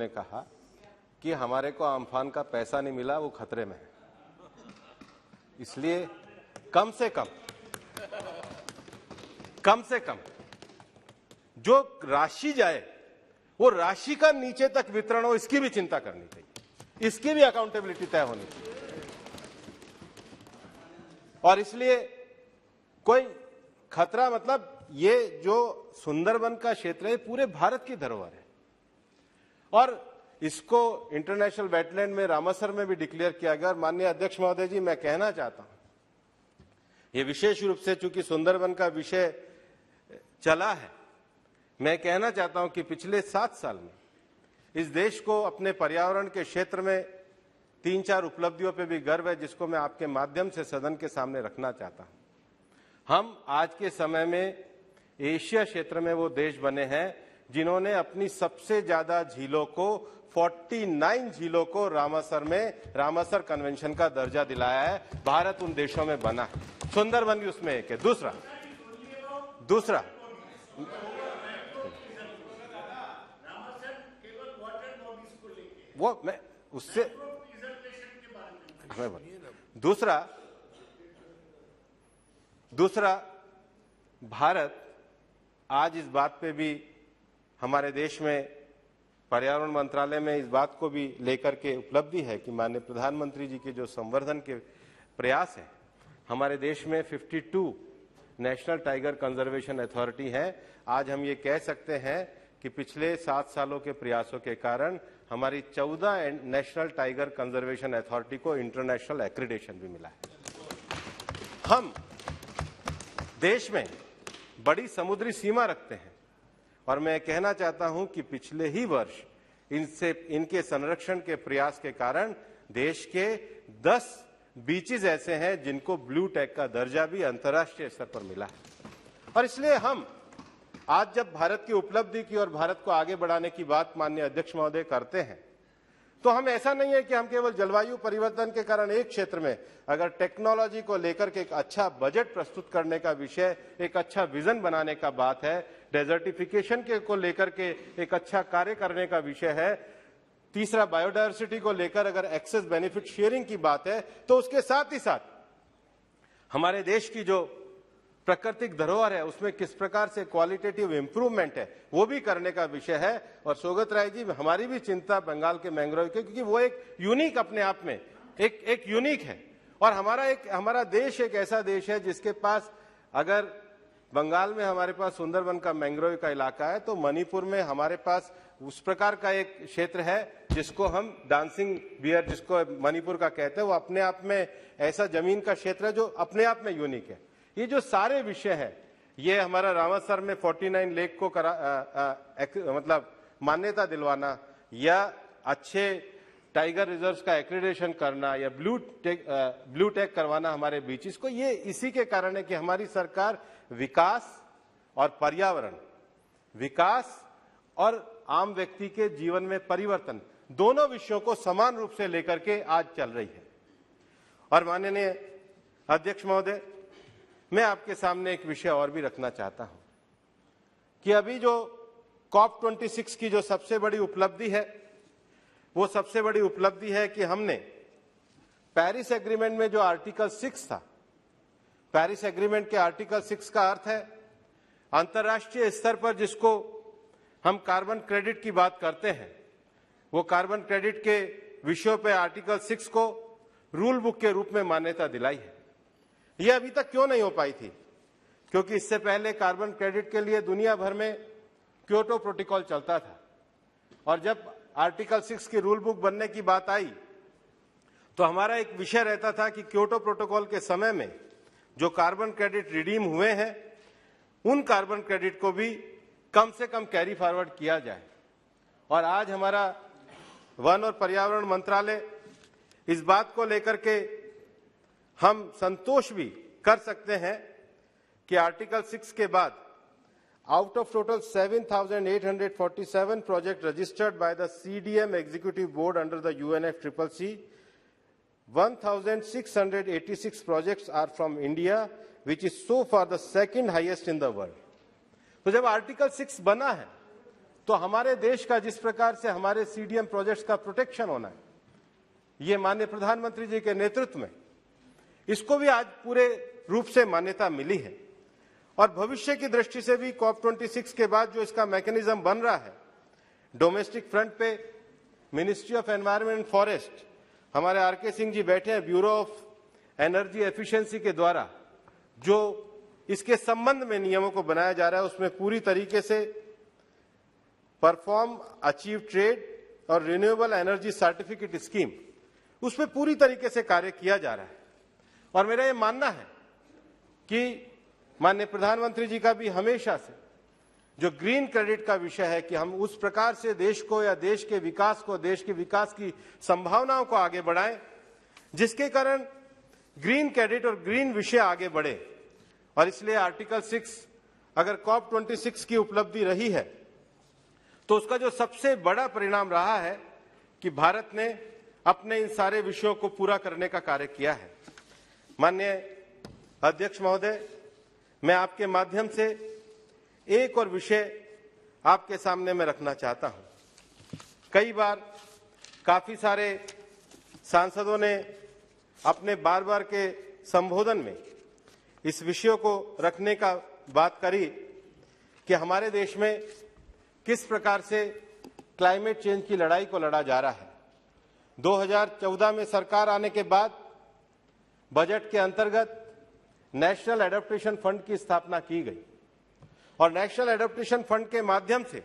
कहा कि हमारे को अम्फान का पैसा नहीं मिला, वो खतरे में है। इसलिए कम से कम जो राशि जाए वो राशि का नीचे तक वितरण हो, इसकी भी चिंता करनी चाहिए, इसकी भी अकाउंटेबिलिटी तय होनी चाहिए। और इसलिए कोई खतरा, मतलब ये जो सुंदरबन का क्षेत्र है पूरे भारत की धरोहर है, और इसको इंटरनेशनल वेटलैंड में रामसर में भी डिक्लेयर किया गया। और माननीय अध्यक्ष महोदय जी, मैं कहना चाहता हूं, ये विशेष रूप से चूंकि सुंदरबन का विषय चला है, मैं कहना चाहता हूं कि पिछले 7 साल में इस देश को अपने पर्यावरण के क्षेत्र में 3-4 उपलब्धियों पे भी गर्व है, जिसको मैं आपके माध्यम से सदन के सामने रखना चाहता हूं। हम आज के समय में एशिया क्षेत्र में वो देश बने हैं जिन्होंने अपनी सबसे ज्यादा झीलों को, 49 झीलों को रामसर कन्वेंशन का दर्जा दिलाया है। भारत उन देशों में बना है, सुंदरबन भी उसमें एक है। दूसरा वो मैं उससे दूसरा भारत आज इस बात पे भी, हमारे देश में पर्यावरण मंत्रालय में इस बात को भी लेकर के उपलब्धि है कि माननीय प्रधानमंत्री जी के जो संवर्धन के प्रयास है, हमारे देश में 52 नेशनल टाइगर कंजर्वेशन अथॉरिटी है। आज हम ये कह सकते हैं कि पिछले 7 सालों के प्रयासों के कारण हमारी 14 नेशनल टाइगर कंजर्वेशन अथॉरिटी को इंटरनेशनल एक्रीडेशन भी मिला है। हम देश में बड़ी समुद्री सीमा रखते हैं, और मैं कहना चाहता हूं कि पिछले ही वर्ष इनके संरक्षण के प्रयास के कारण देश के 10 बीचेस ऐसे हैं जिनको ब्लू टैग का दर्जा भी अंतर्राष्ट्रीय स्तर पर मिला है। और इसलिए हम आज जब भारत की उपलब्धि की और भारत को आगे बढ़ाने की बात माननीय अध्यक्ष महोदय करते हैं, तो हम ऐसा नहीं है कि हम केवल जलवायु परिवर्तन के कारण एक क्षेत्र में, अगर टेक्नोलॉजी को लेकर के एक अच्छा बजट प्रस्तुत करने का विषय, एक अच्छा विजन बनाने का बात है, डेजर्टिफिकेशन को लेकर के एक अच्छा कार्य करने का विषय है, तीसरा बायोडायवर्सिटी को लेकर अगर एक्सेस बेनिफिट शेयरिंग की बात है, तो उसके साथ ही साथ हमारे देश की जो प्राकृतिक धरोहर है उसमें किस प्रकार से क्वालिटेटिव इंप्रूवमेंट है, वो भी करने का विषय है। और सौगत राय जी, हमारी भी चिंता बंगाल के मैंग्रोव की, क्योंकि वो एक यूनिक, अपने आप में एक यूनिक है। और हमारा देश एक ऐसा देश है जिसके पास, अगर बंगाल में हमारे पास सुंदरबन का मैंग्रोव का इलाका है, तो मणिपुर में हमारे पास उस प्रकार का एक क्षेत्र है जिसको हम डांसिंग बियर, जिसको मणिपुर का कहते हैं, वो अपने आप में ऐसा जमीन का क्षेत्र है जो अपने आप में यूनिक है। ये जो सारे विषय है, ये हमारा रामसर में 49 लेक को मतलब मान्यता दिलवाना, या अच्छे टाइगर रिजर्व्स का एक्रीडेशन करना, या ब्लू टैग करवाना हमारे बीचेस को, ये इसी के कारण है कि हमारी सरकार विकास और पर्यावरण, विकास और आम व्यक्ति के जीवन में परिवर्तन, दोनों विषयों को समान रूप से लेकर के आज चल रही है। और माननीय अध्यक्ष महोदय, मैं आपके सामने एक विषय और भी रखना चाहता हूं कि अभी जो COP26 की जो सबसे बड़ी उपलब्धि है, वो सबसे बड़ी उपलब्धि है कि हमने पेरिस एग्रीमेंट में जो आर्टिकल 6 था, पेरिस एग्रीमेंट के आर्टिकल 6 का अर्थ है अंतर्राष्ट्रीय स्तर पर जिसको हम कार्बन क्रेडिट की बात करते हैं, वो कार्बन क्रेडिट के विषयों पे आर्टिकल 6 को रूल बुक के रूप में मान्यता दिलाई है। ये अभी तक क्यों नहीं हो पाई थी? क्योंकि इससे पहले कार्बन क्रेडिट के लिए दुनिया भर में क्योटो प्रोटोकॉल चलता था, और जब आर्टिकल 6 की रूल बुक बनने की बात आई, तो हमारा एक विषय रहता था कि क्योटो प्रोटोकॉल के समय में जो कार्बन क्रेडिट रिडीम हुए हैं, उन कार्बन क्रेडिट को भी कम से कम कैरी फॉरवर्ड किया जाए। और आज हमारा वन और पर्यावरण मंत्रालय इस बात को लेकर के हम संतोष भी कर सकते हैं कि आर्टिकल 6 के बाद Out of total 7,847 projects registered by the CDM Executive Board under the UNFCCC, 1,686 projects are from India, which is so far the second highest in the world. तो जब आर्टिकल 6 बना है तो हमारे देश का जिस प्रकार से हमारे सीडीएम प्रोजेक्ट्स का प्रोटेक्शन होना है, ये माननीय प्रधानमंत्री जी के नेतृत्व में इसको भी आज पूरे रूप से मान्यता मिली है। और भविष्य की दृष्टि से भी COP26 के बाद जो इसका मैकेनिज्म बन रहा है, डोमेस्टिक फ्रंट पे ministry of environment and forest, हमारे आरके सिंह जी बैठे हैं, ब्यूरो ऑफ एनर्जी एफिशिएंसी के द्वारा जो इसके संबंध में नियमों को बनाया जा रहा है, उसमें पूरी तरीके से परफॉर्म अचीव ट्रेड और रिन्यूएबल एनर्जी सर्टिफिकेट स्कीम, उसमें पूरी तरीके से कार्य किया जा रहा है। और मेरा ये मानना है कि माननीय प्रधानमंत्री जी का भी हमेशा से जो ग्रीन क्रेडिट का विषय है कि हम उस प्रकार से देश को या देश के विकास को, देश के विकास की संभावनाओं को आगे बढ़ाएं जिसके कारण ग्रीन क्रेडिट और ग्रीन विषय आगे बढ़े। और इसलिए आर्टिकल 6 अगर COP26 की उपलब्धि रही है तो उसका जो सबसे बड़ा परिणाम रहा है कि भारत ने अपने इन सारे विषयों को पूरा करने का कार्य किया है। माननीय अध्यक्ष महोदय, मैं आपके माध्यम से एक और विषय आपके सामने मैं रखना चाहता हूं। कई बार काफी सारे सांसदों ने अपने बार बार के संबोधन में इस विषय को रखने का बात करी कि हमारे देश में किस प्रकार से क्लाइमेट चेंज की लड़ाई को लड़ा जा रहा है। 2014 में सरकार आने के बाद बजट के अंतर्गत नेशनल एडेप्टेशन फंड की स्थापना की गई और नेशनल एडेप्टेशन फंड के माध्यम से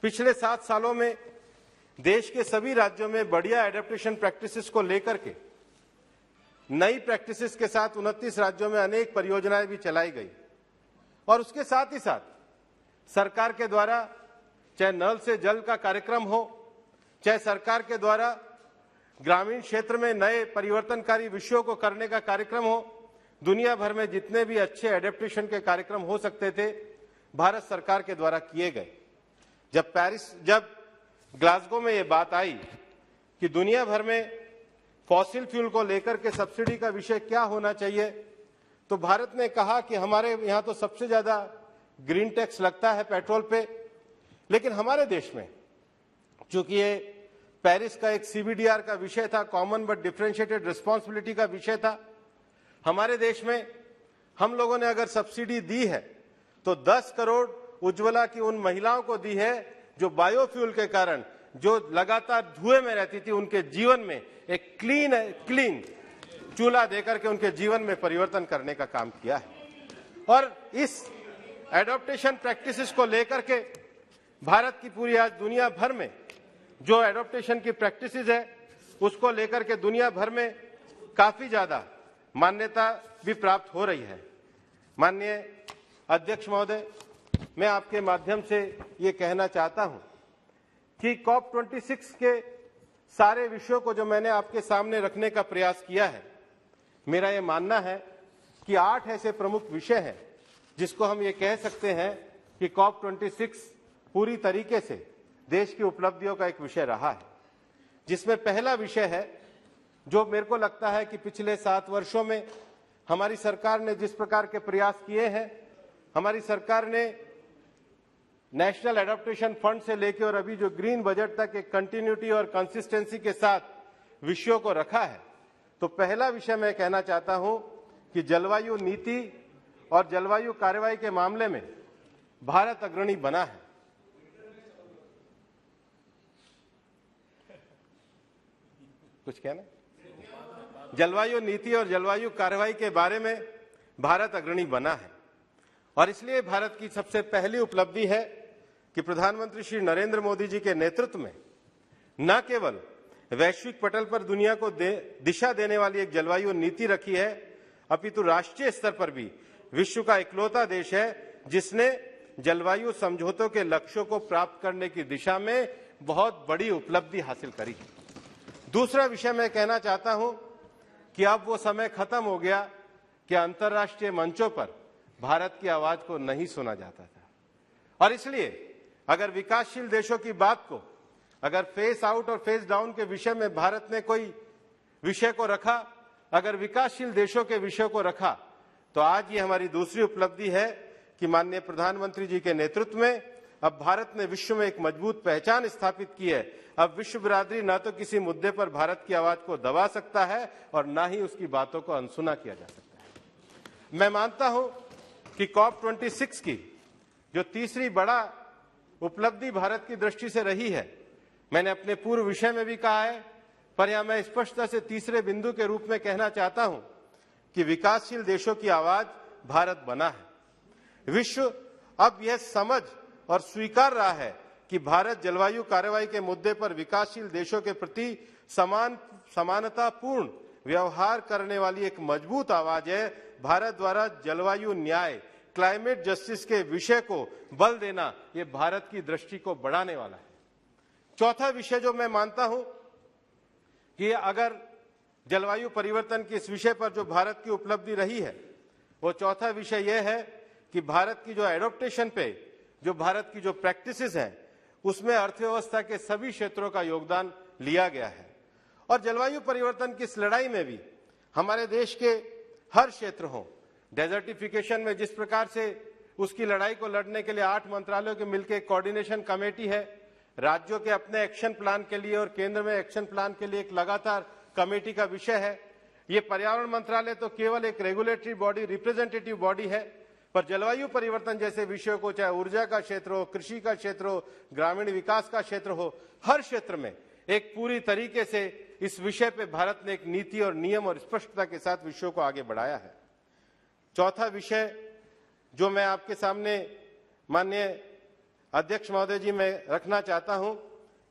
पिछले 7 सालों में देश के सभी राज्यों में बढ़िया एडेप्टेशन प्रैक्टिसेस को लेकर के नई प्रैक्टिसेस के साथ 29 राज्यों में अनेक परियोजनाएं भी चलाई गई। और उसके साथ ही साथ सरकार के द्वारा चाहे नल से जल का कार्यक्रम हो, चाहे सरकार के द्वारा ग्रामीण क्षेत्र में नए परिवर्तनकारी विषयों को करने का कार्यक्रम हो, दुनिया भर में जितने भी अच्छे एडेप्टेशन के कार्यक्रम हो सकते थे भारत सरकार के द्वारा किए गए। जब ग्लासगो में ये बात आई कि दुनिया भर में फॉसिल फ्यूल को लेकर के सब्सिडी का विषय क्या होना चाहिए, तो भारत ने कहा कि हमारे यहाँ तो सबसे ज्यादा ग्रीन टैक्स लगता है पेट्रोल पे, लेकिन हमारे देश में चूंकि ये पेरिस का एक CBDR का विषय था, कॉमन बट डिफरेंशिएटेड रिस्पॉन्सिबिलिटी का विषय था, हमारे देश में हम लोगों ने अगर सब्सिडी दी है तो 10 करोड़ उज्ज्वला की उन महिलाओं को दी है जो बायोफ्यूल के कारण जो लगातार धुएं में रहती थी, उनके जीवन में एक क्लीन चूल्हा देकर के उनके जीवन में परिवर्तन करने का काम किया है। और इस एडॉप्टेशन प्रैक्टिसेस को लेकर के भारत की पूरी आज दुनिया भर में जो एडॉप्टेशन की प्रैक्टिसेस है उसको लेकर के दुनिया भर में काफी ज्यादा मान्यता भी प्राप्त हो रही है। माननीय अध्यक्ष महोदय, मैं आपके माध्यम से ये कहना चाहता हूं कि COP26 के सारे विषयों को जो मैंने आपके सामने रखने का प्रयास किया है, मेरा ये मानना है कि 8 ऐसे प्रमुख विषय हैं जिसको हम ये कह सकते हैं कि COP26 पूरी तरीके से देश की उपलब्धियों का एक विषय रहा है। जिसमें पहला विषय है जो मेरे को लगता है कि पिछले 7 वर्षों में हमारी सरकार ने जिस प्रकार के प्रयास किए हैं, हमारी सरकार ने नेशनल एडॉप्टेशन फंड से लेकर और अभी जो ग्रीन बजट तक एक कंटिन्यूटी और कंसिस्टेंसी के साथ विषयों को रखा है। तो पहला विषय मैं कहना चाहता हूं कि जलवायु नीति और जलवायु कार्रवाई के मामले में भारत अग्रणी बना है। कुछ कहना? जलवायु नीति और जलवायु कार्रवाई के बारे में भारत अग्रणी बना है और इसलिए भारत की सबसे पहली उपलब्धि है कि प्रधानमंत्री श्री नरेंद्र मोदी जी के नेतृत्व में न केवल वैश्विक पटल पर दुनिया को दिशा देने वाली एक जलवायु नीति रखी है, अपितु राष्ट्रीय स्तर पर भी विश्व का इकलौता देश है जिसने जलवायु समझौतों के लक्ष्यों को प्राप्त करने की दिशा में बहुत बड़ी उपलब्धि हासिल करी है। दूसरा विषय मैं कहना चाहता हूं कि अब वो समय खत्म हो गया कि अंतर्राष्ट्रीय मंचों पर भारत की आवाज को नहीं सुना जाता था। और इसलिए अगर विकासशील देशों की बात को, अगर फेस आउट और फेस डाउन के विषय में भारत ने कोई विषय को रखा, अगर विकासशील देशों के विषय को रखा, तो आज ये हमारी दूसरी उपलब्धि है कि माननीय प्रधानमंत्री जी के नेतृत्व में अब भारत ने विश्व में एक मजबूत पहचान स्थापित की है। अब विश्व बिरादरी न तो किसी मुद्दे पर भारत की आवाज को दबा सकता है और न ही उसकी बातों को अनसुना किया जा सकता है। मैं मानता हूं कि COP26 की जो तीसरी बड़ा उपलब्धि भारत की दृष्टि से रही है, मैंने अपने पूर्व विषय में भी कहा है, पर यहां मैं स्पष्टता से तीसरे बिंदु के रूप में कहना चाहता हूं कि विकासशील देशों की आवाज भारत बना है। विश्व अब यह समझ और स्वीकार रहा है कि भारत जलवायु कार्रवाई के मुद्दे पर विकासशील देशों के प्रति समानतापूर्ण व्यवहार करने वाली एक मजबूत आवाज है। भारत द्वारा जलवायु न्याय, क्लाइमेट जस्टिस के विषय को बल देना, यह भारत की दृष्टि को बढ़ाने वाला है। चौथा विषय जो मैं मानता हूं कि अगर जलवायु परिवर्तन के इस विषय पर जो भारत की उपलब्धि रही है, वो चौथा विषय यह है कि भारत की जो एडॉप्टेशन पे, जो भारत की जो प्रैक्टिसेस हैं, उसमें अर्थव्यवस्था के सभी क्षेत्रों का योगदान लिया गया है। और जलवायु परिवर्तन की इस लड़ाई में भी हमारे देश के हर क्षेत्र हो, डेजर्टिफिकेशन में जिस प्रकार से उसकी लड़ाई को लड़ने के लिए 8 मंत्रालयों के मिलकर एक कोऑर्डिनेशन कमेटी है, राज्यों के अपने एक्शन प्लान के लिए और केंद्र में एक्शन प्लान के लिए एक लगातार कमेटी का विषय है। ये पर्यावरण मंत्रालय तो केवल एक रेगुलेटरी बॉडी, रिप्रेजेंटेटिव बॉडी है, पर जलवायु परिवर्तन जैसे विषयों को, चाहे ऊर्जा का क्षेत्र हो, कृषि का क्षेत्र हो, ग्रामीण विकास का क्षेत्र हो, हर क्षेत्र में एक पूरी तरीके से इस विषय पे भारत ने एक नीति और नियम और स्पष्टता के साथ विषयों को आगे बढ़ाया है। चौथा विषय जो मैं आपके सामने माननीय अध्यक्ष महोदय जी मैं रखना चाहता हूं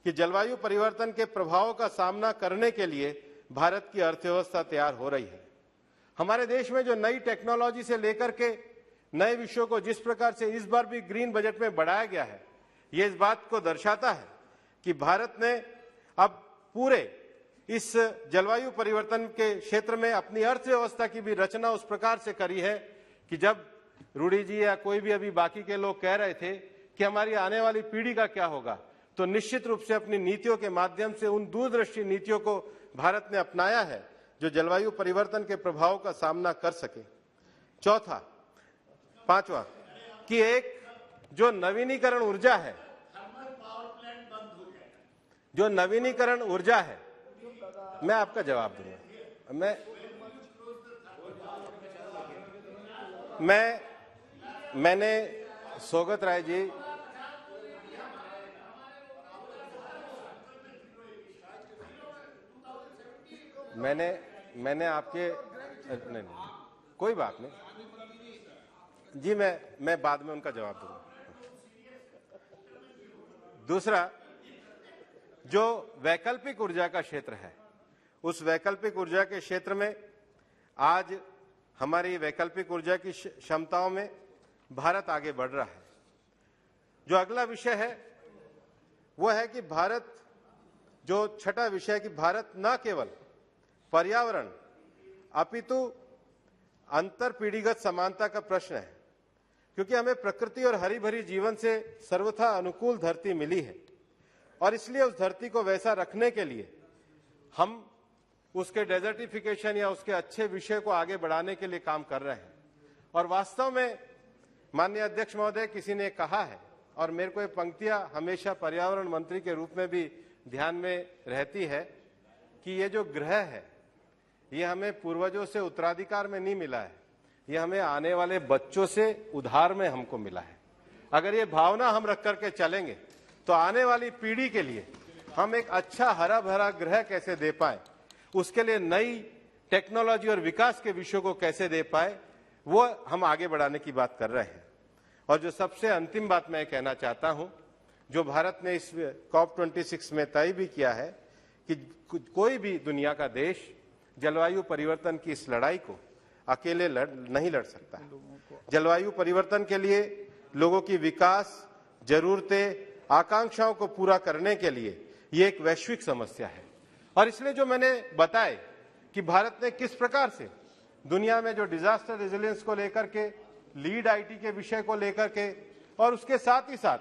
कि जलवायु परिवर्तन के प्रभावों का सामना करने के लिए भारत की अर्थव्यवस्था तैयार हो रही है। हमारे देश में जो नई टेक्नोलॉजी से लेकर के नए विषयों को जिस प्रकार से इस बार भी ग्रीन बजट में बढ़ाया गया है, ये इस बात को दर्शाता है कि भारत ने अब पूरे इस जलवायु परिवर्तन के क्षेत्र में अपनी अर्थव्यवस्था की भी रचना उस प्रकार से करी है कि जब रूडी जी या कोई भी अभी बाकी के लोग कह रहे थे कि हमारी आने वाली पीढ़ी का क्या होगा, तो निश्चित रूप से अपनी नीतियों के माध्यम से उन दूरदृष्टि नीतियों को भारत ने अपनाया है जो जलवायु परिवर्तन के प्रभाव का सामना कर सके। चौथा, पांचवा कि एक जो नवीनीकरण ऊर्जा है, जो नवीनीकरण ऊर्जा है, मैं आपका जवाब दूंगा। मैंने सौगत राय जी, मैंने आपके नहीं, कोई बात नहीं जी, मैं बाद में उनका जवाब दूंगा। दूसरा, जो वैकल्पिक ऊर्जा का क्षेत्र है, उस वैकल्पिक ऊर्जा के क्षेत्र में आज हमारी वैकल्पिक ऊर्जा की क्षमताओं में भारत आगे बढ़ रहा है। जो अगला विषय है वो है कि भारत, जो छठा विषय है कि भारत न केवल पर्यावरण अपितु अंतर पीढ़ीगत समानता का प्रश्न है, क्योंकि हमें प्रकृति और हरी भरी जीवन से सर्वथा अनुकूल धरती मिली है और इसलिए उस धरती को वैसा रखने के लिए हम उसके डेजर्टिफिकेशन या उसके अच्छे विषय को आगे बढ़ाने के लिए काम कर रहे हैं। और वास्तव में माननीय अध्यक्ष महोदय, किसी ने कहा है और मेरे को ये पंक्तियां हमेशा पर्यावरण मंत्री के रूप में भी ध्यान में रहती है कि ये जो ग्रह है ये हमें पूर्वजों से उत्तराधिकार में नहीं मिला है, ये हमें आने वाले बच्चों से उधार में हमको मिला है। अगर ये भावना हम रख करके चलेंगे तो आने वाली पीढ़ी के लिए हम एक अच्छा हरा भरा ग्रह कैसे दे पाए, उसके लिए नई टेक्नोलॉजी और विकास के विषयों को कैसे दे पाए, वो हम आगे बढ़ाने की बात कर रहे हैं। और जो सबसे अंतिम बात मैं कहना चाहता हूं, जो भारत ने इस COP26 में तय भी किया है कि कोई भी दुनिया का देश जलवायु परिवर्तन की इस लड़ाई को अकेले नहीं लड़ सकता। जलवायु परिवर्तन के लिए लोगों की विकास जरूरतें, आकांक्षाओं को पूरा करने के लिए ये एक वैश्विक समस्या है। और इसलिए जो मैंने बताए कि भारत ने किस प्रकार से दुनिया में जो डिजास्टर रेजिलियंस को लेकर के, लीड आईटी के विषय को लेकर के और उसके साथ ही साथ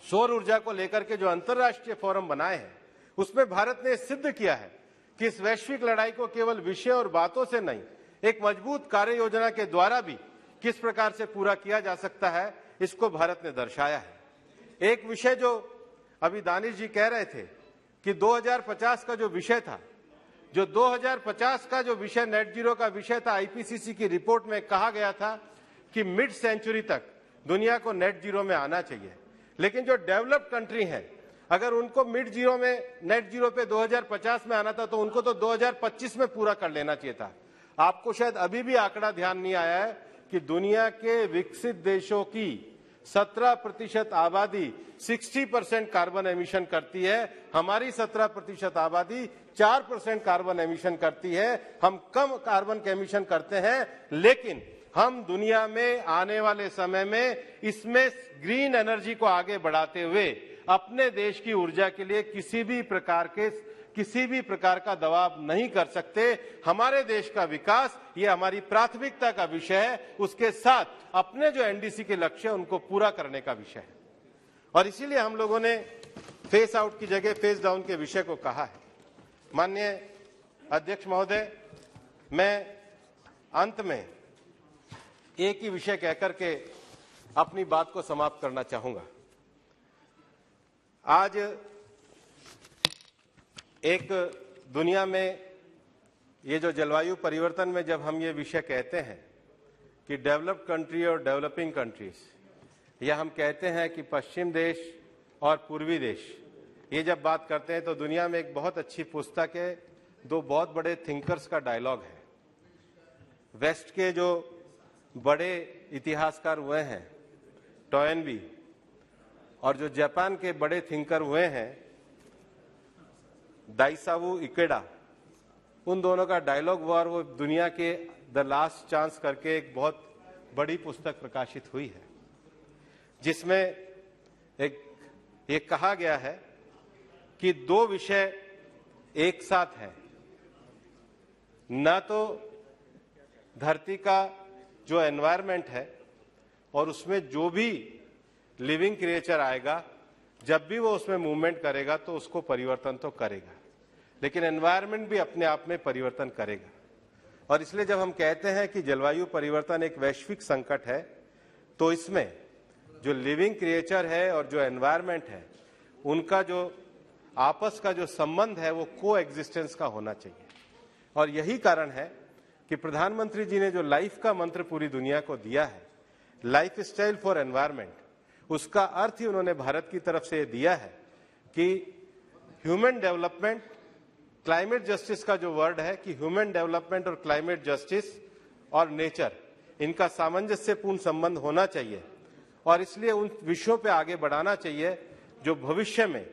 सौर ऊर्जा को लेकर के जो अंतर्राष्ट्रीय फोरम बनाए हैं, उसमें भारत ने सिद्ध किया है कि इस वैश्विक लड़ाई को केवल विषय और बातों से नहीं, एक मजबूत कार्य योजना के द्वारा भी किस प्रकार से पूरा किया जा सकता है, इसको भारत ने दर्शाया है। एक विषय जो अभी दानिश जी कह रहे थे कि 2050 का जो विषय था, जो 2050 का जो विषय नेट जीरो का विषय था, आईपीसीसी की रिपोर्ट में कहा गया था कि मिड सेंचुरी तक दुनिया को नेट जीरो में आना चाहिए। लेकिन जो डेवलप्ड कंट्री है, अगर उनको मिड जीरो में नेट जीरो पे 2050 में आना था तो उनको तो 2025 में पूरा कर लेना चाहिए था। आपको शायद अभी भी आंकड़ा ध्यान नहीं आया है कि दुनिया के विकसित देशों की 17% आबादी 60% कार्बन एमिशन करती है, हमारी 17% आबादी 4% कार्बन एमिशन करती है। हम कम कार्बन के एमिशन करते हैं, लेकिन हम दुनिया में आने वाले समय में इसमें ग्रीन एनर्जी को आगे बढ़ाते हुए अपने देश की ऊर्जा के लिए किसी भी प्रकार का दबाव नहीं कर सकते। हमारे देश का विकास ये हमारी प्राथमिकता का विषय है, उसके साथ अपने जो एनडीसी के लक्ष्य है उनको पूरा करने का विषय है। और इसीलिए हम लोगों ने फेस आउट की जगह फेस डाउन के विषय को कहा है। माननीय अध्यक्ष महोदय, मैं अंत में एक ही विषय कहकर के अपनी बात को समाप्त करना चाहूंगा। आज एक दुनिया में ये जो जलवायु परिवर्तन में जब हम ये विषय कहते हैं कि डेवलप्ड कंट्री और डेवलपिंग कंट्रीज, या हम कहते हैं कि पश्चिम देश और पूर्वी देश, ये जब बात करते हैं तो दुनिया में एक बहुत अच्छी पुस्तक है, दो बहुत बड़े थिंकर्स का डायलॉग है। वेस्ट के जो बड़े इतिहासकार हुए हैं टोयनबी, और जो जापान के बड़े थिंकर हुए हैं दाइसावु इकेडा, उन दोनों का डायलॉग हुआ और वो दुनिया के द लास्ट चांस करके एक बहुत बड़ी पुस्तक प्रकाशित हुई है, जिसमें एक ये कहा गया है कि दो विषय एक साथ हैं, न तो धरती का जो एनवायरनमेंट है और उसमें जो भी लिविंग क्रिएचर आएगा, जब भी वो उसमें मूवमेंट करेगा तो उसको परिवर्तन तो करेगा, लेकिन एनवायरनमेंट भी अपने आप में परिवर्तन करेगा। और इसलिए जब हम कहते हैं कि जलवायु परिवर्तन एक वैश्विक संकट है, तो इसमें जो लिविंग क्रिएचर है और जो एनवायरनमेंट है, उनका जो आपस का जो संबंध है वो को एग्जिस्टेंस का होना चाहिए। और यही कारण है कि प्रधानमंत्री जी ने जो लाइफ का मंत्र पूरी दुनिया को दिया है, लाइफ स्टाइल फॉर एनवायरनमेंट, उसका अर्थ ही उन्होंने भारत की तरफ से दिया है कि ह्यूमन डेवलपमेंट, क्लाइमेट जस्टिस का जो वर्ड है कि ह्यूमन डेवलपमेंट और क्लाइमेट जस्टिस और नेचर, इनका सामंजस्यपूर्ण संबंध होना चाहिए। और इसलिए उन विषयों पे आगे बढ़ाना चाहिए जो भविष्य में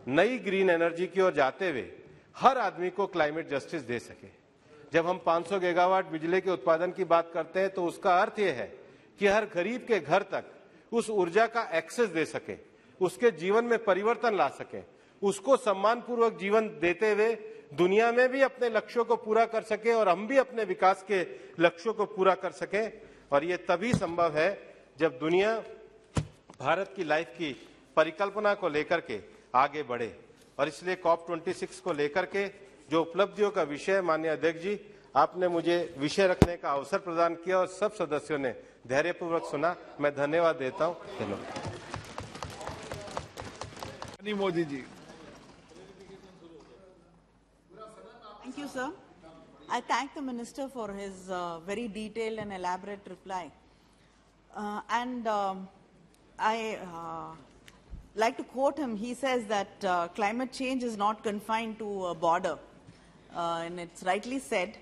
नई ग्रीन एनर्जी की ओर जाते हुए हर आदमी को क्लाइमेट जस्टिस दे सके। जब हम 500 गीगावाट बिजली के उत्पादन की बात करते हैं तो उसका अर्थ यह है कि हर गरीब के घर तक उस ऊर्जा का एक्सेस दे सके, उसके जीवन में परिवर्तन ला सके, उसको सम्मानपूर्वक जीवन देते हुए दुनिया में भी अपने लक्ष्यों को पूरा कर सके और हम भी अपने विकास के लक्ष्यों को पूरा कर सकें। और ये तभी संभव है जब दुनिया भारत की लाइफ की परिकल्पना को लेकर के आगे बढ़े। और इसलिए COP26 को लेकर के जो उपलब्धियों का विषय, माननीय अध्यक्ष जी, आपने मुझे विषय रखने का अवसर प्रदान किया और सब सदस्यों ने धैर्यपूर्वक सुना, मैं धन्यवाद देता हूं। धन्यवाद। Modi ji. Thank you, sir. I thank the Minister for his very detailed and elaborate reply. I like to quote him. He says that climate change is not confined to a border, and it's rightly said.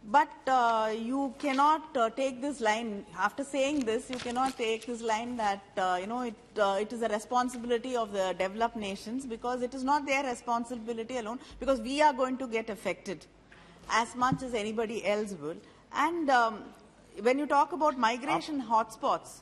But you cannot take this line, after saying this, you cannot take this line that, it is a responsibility of the developed nations, because it is not their responsibility alone, because we are going to get affected as much as anybody else will. And when you talk about migration hotspots,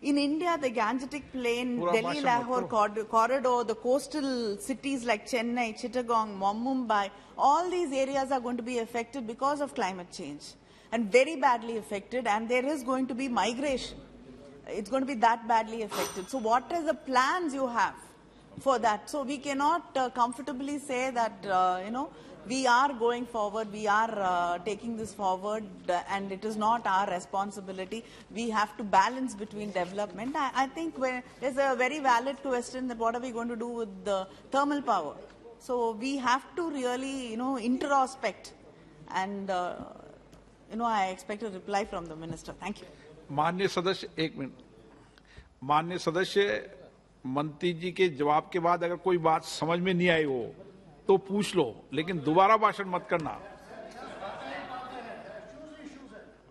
in India, the Gangetic Plain, Delhi-Lahore corridor, the coastal cities like Chennai, Chittagong, Mumbai, all these areas are going to be affected because of climate change, and very badly affected, and there is going to be migration. it's going to be that badly affected. So what are the plans you have for that? So we cannot comfortably say that, we are going forward, we are taking this forward, and it is not our responsibility. We have to balance between development. I think there's a very valid question that what are we going to do with the thermal power? So we have to really, introspect, and, I expect a reply from the minister. Thank you. माननीय सदस्य, एक minute. माननीय सदस्य, मंत्री जी के जवाब के बाद अगर कोई बात समझ में नहीं आई हो तो पूछ लो, लेकिन दोबारा भाषण मत करना।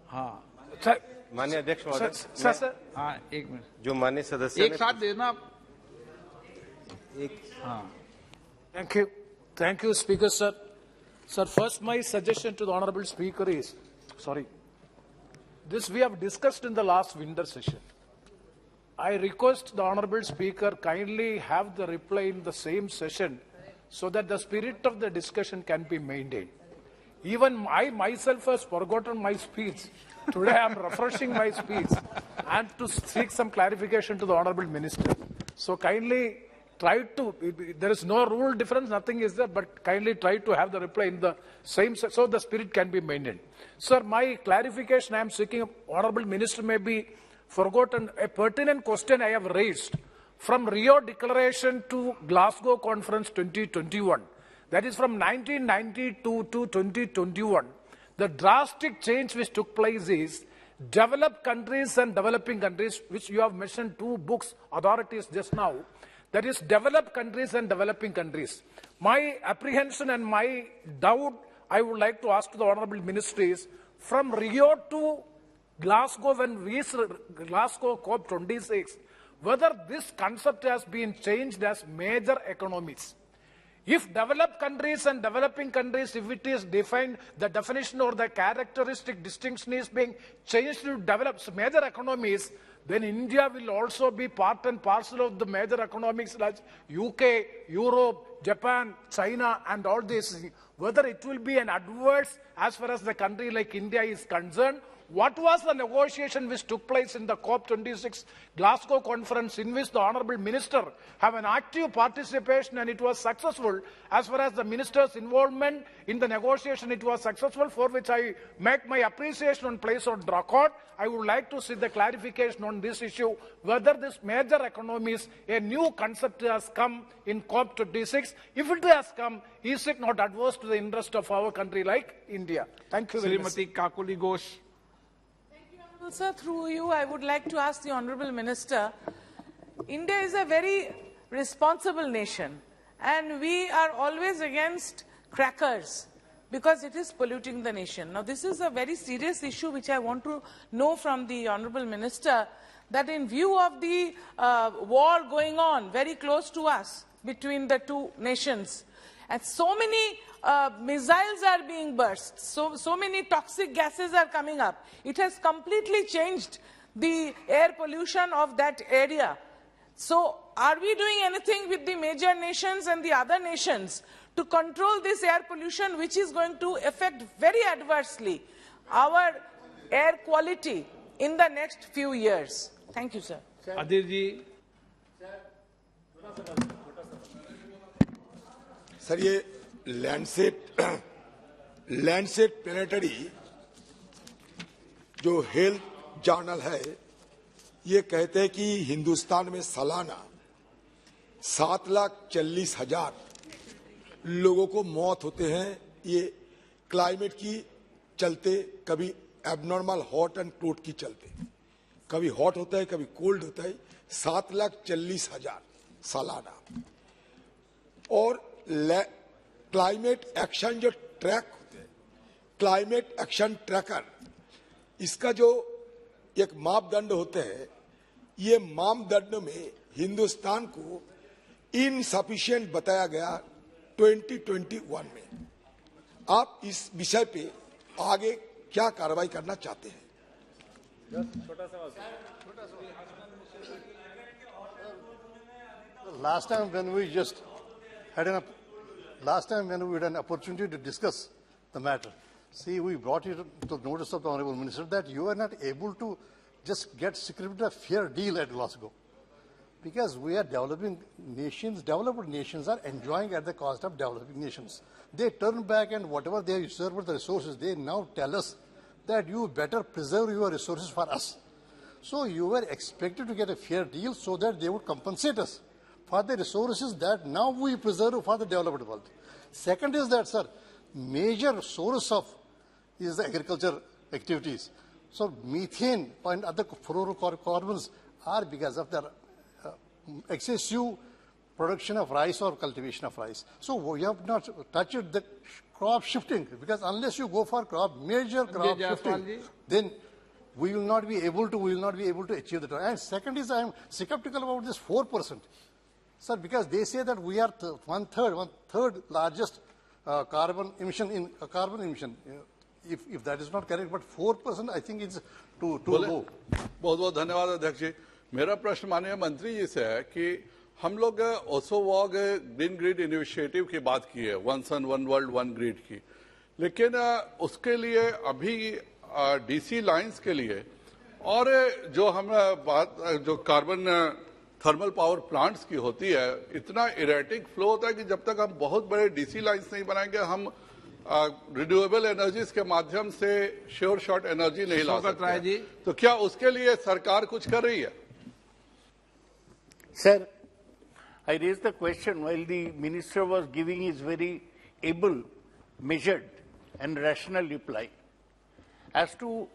हाँ सर, माननीय अध्यक्ष महोदय, सर हाँ एक मिनट, जो माननीय सदस्य एक साथ देना। एक हाँ, Thank you, Speaker, sir. Sir, first my suggestion to the Honorable Speaker is, this we have discussed in the last winter session. I request the Honorable Speaker kindly have the reply in the same session so that the spirit of the discussion can be maintained. Even I myself has forgotten my speech. Today I am refreshing my speech and to seek some clarification to the Honorable Minister. So kindly try to, there is no rule difference, nothing is there, but kindly try to have the reply in the same, so the spirit can be maintained. Sir, my clarification I am seeking, Honorable Minister may be forgotten, a pertinent question I have raised from Rio Declaration to Glasgow Conference 2021. That is from 1992 to 2021. The drastic change which took place is developed countries and developing countries, which you have mentioned two books, authorities just now. That is developed countries and developing countries. My apprehension and my doubt I would like to ask to the Honorable Minister is, from Rio to Glasgow, when we reached Glasgow COP26, whether this concept has been changed as major economies. If developed countries and developing countries, if it is defined, the definition or the characteristic distinction is being changed to develop major economies, then India will also be part and parcel of the major economies like UK, Europe, Japan, China, and all this. Whether it will be an adverse as far as the country like India is concerned. What was the negotiation which took place in the COP26 Glasgow conference, in which the Honorable Minister have an active participation, and it was successful? As far as the Minister's involvement in the negotiation, it was successful, for which I make my appreciation on place on record. I would like to see the clarification on this issue, whether this major economies, a new concept has come in COP26. If it has come, is it not adverse to the interest of our country like India? Thank you very much. Shrimati Kakuli Ghosh. Sir, through you, I would like to ask the Honorable Minister, India is a very responsible nation, and we are always against crackers because it is polluting the nation. Now, this is a very serious issue which I want to know from the Honorable Minister, that in view of the war going on very close to us between the two nations, and so many missiles are being burst, so many toxic gases are coming up. It has completely changed the air pollution of that area. So are we doing anything with the major nations and the other nations to control this air pollution, which is going to affect very adversely our air quality in the next few years? Thank you, sir. Adhir ji. Sir, ये Lancet planetary जो health journal है, ये कहते हैं कि हिंदुस्तान में सालाना 7,40,000 लोगों को मौत होते हैं, ये क्लाइमेट की चलते, कभी एबनॉर्मल हॉट एंड कोल्ड की चलते, कभी हॉट होता है कभी कोल्ड होता है, 7,40,000 सालाना। और क्लाइमेट एक्शन जो ट्रैक होते हैं, क्लाइमेट एक्शन ट्रैकर, इसका जो एक मापदंड होते हैं, ये मापदंड में हिंदुस्तान को इनसफिशिएंट बताया गया 2021 में। आप इस विषय पे आगे क्या कार्रवाई करना चाहते हैं? Last time when we had an opportunity to discuss the matter, see, we brought it to the notice of the Honorable Minister that you are not able to just get secreted a fair deal at Glasgow. Because we are developing nations, developed nations are enjoying at the cost of developing nations. They turn back and whatever they usurp the resources, they now tell us that you better preserve your resources for us. So you were expected to get a fair deal so that they would compensate us for the resources that now we preserve for the developed world. Second is that, sir, major source of is the agriculture activities. So methane and other fluorocarbons are because of the excessive production of rice or cultivation of rice. So we have not touched the crop shifting, because unless you go for major crop shifting, then we will not be able to achieve the target. And second is, I am skeptical about this 4%, sir, because they say that we are one third largest carbon emission. If that is not correct, but 4% I think it's too low. बहुत बहुत धन्यवाद अध्यक्ष जी। मेरा प्रश्न माननीय मंत्री जी से है कि हम लोग ओसोवॉग ग्रीन ग्रिड इनिशिएटिव की बात की है, one sun one world one grid की, लेकिन उसके लिए अभी डीसी लाइंस के लिए और जो हम बात जो कार्बन थर्मल पावर प्लांट्स की होती है, इतना इरेटिक फ्लो होता है कि जब तक हम बहुत बड़े डीसी लाइंस नहीं बनाएंगे, हम रिन्यूएबल एनर्जीज के माध्यम से श्योर शॉर्ट एनर्जी नहीं ला सकते। तो क्या उसके लिए सरकार कुछ कर रही है? Sir, I raised the question while the minister was giving his very able, measured and rational reply as to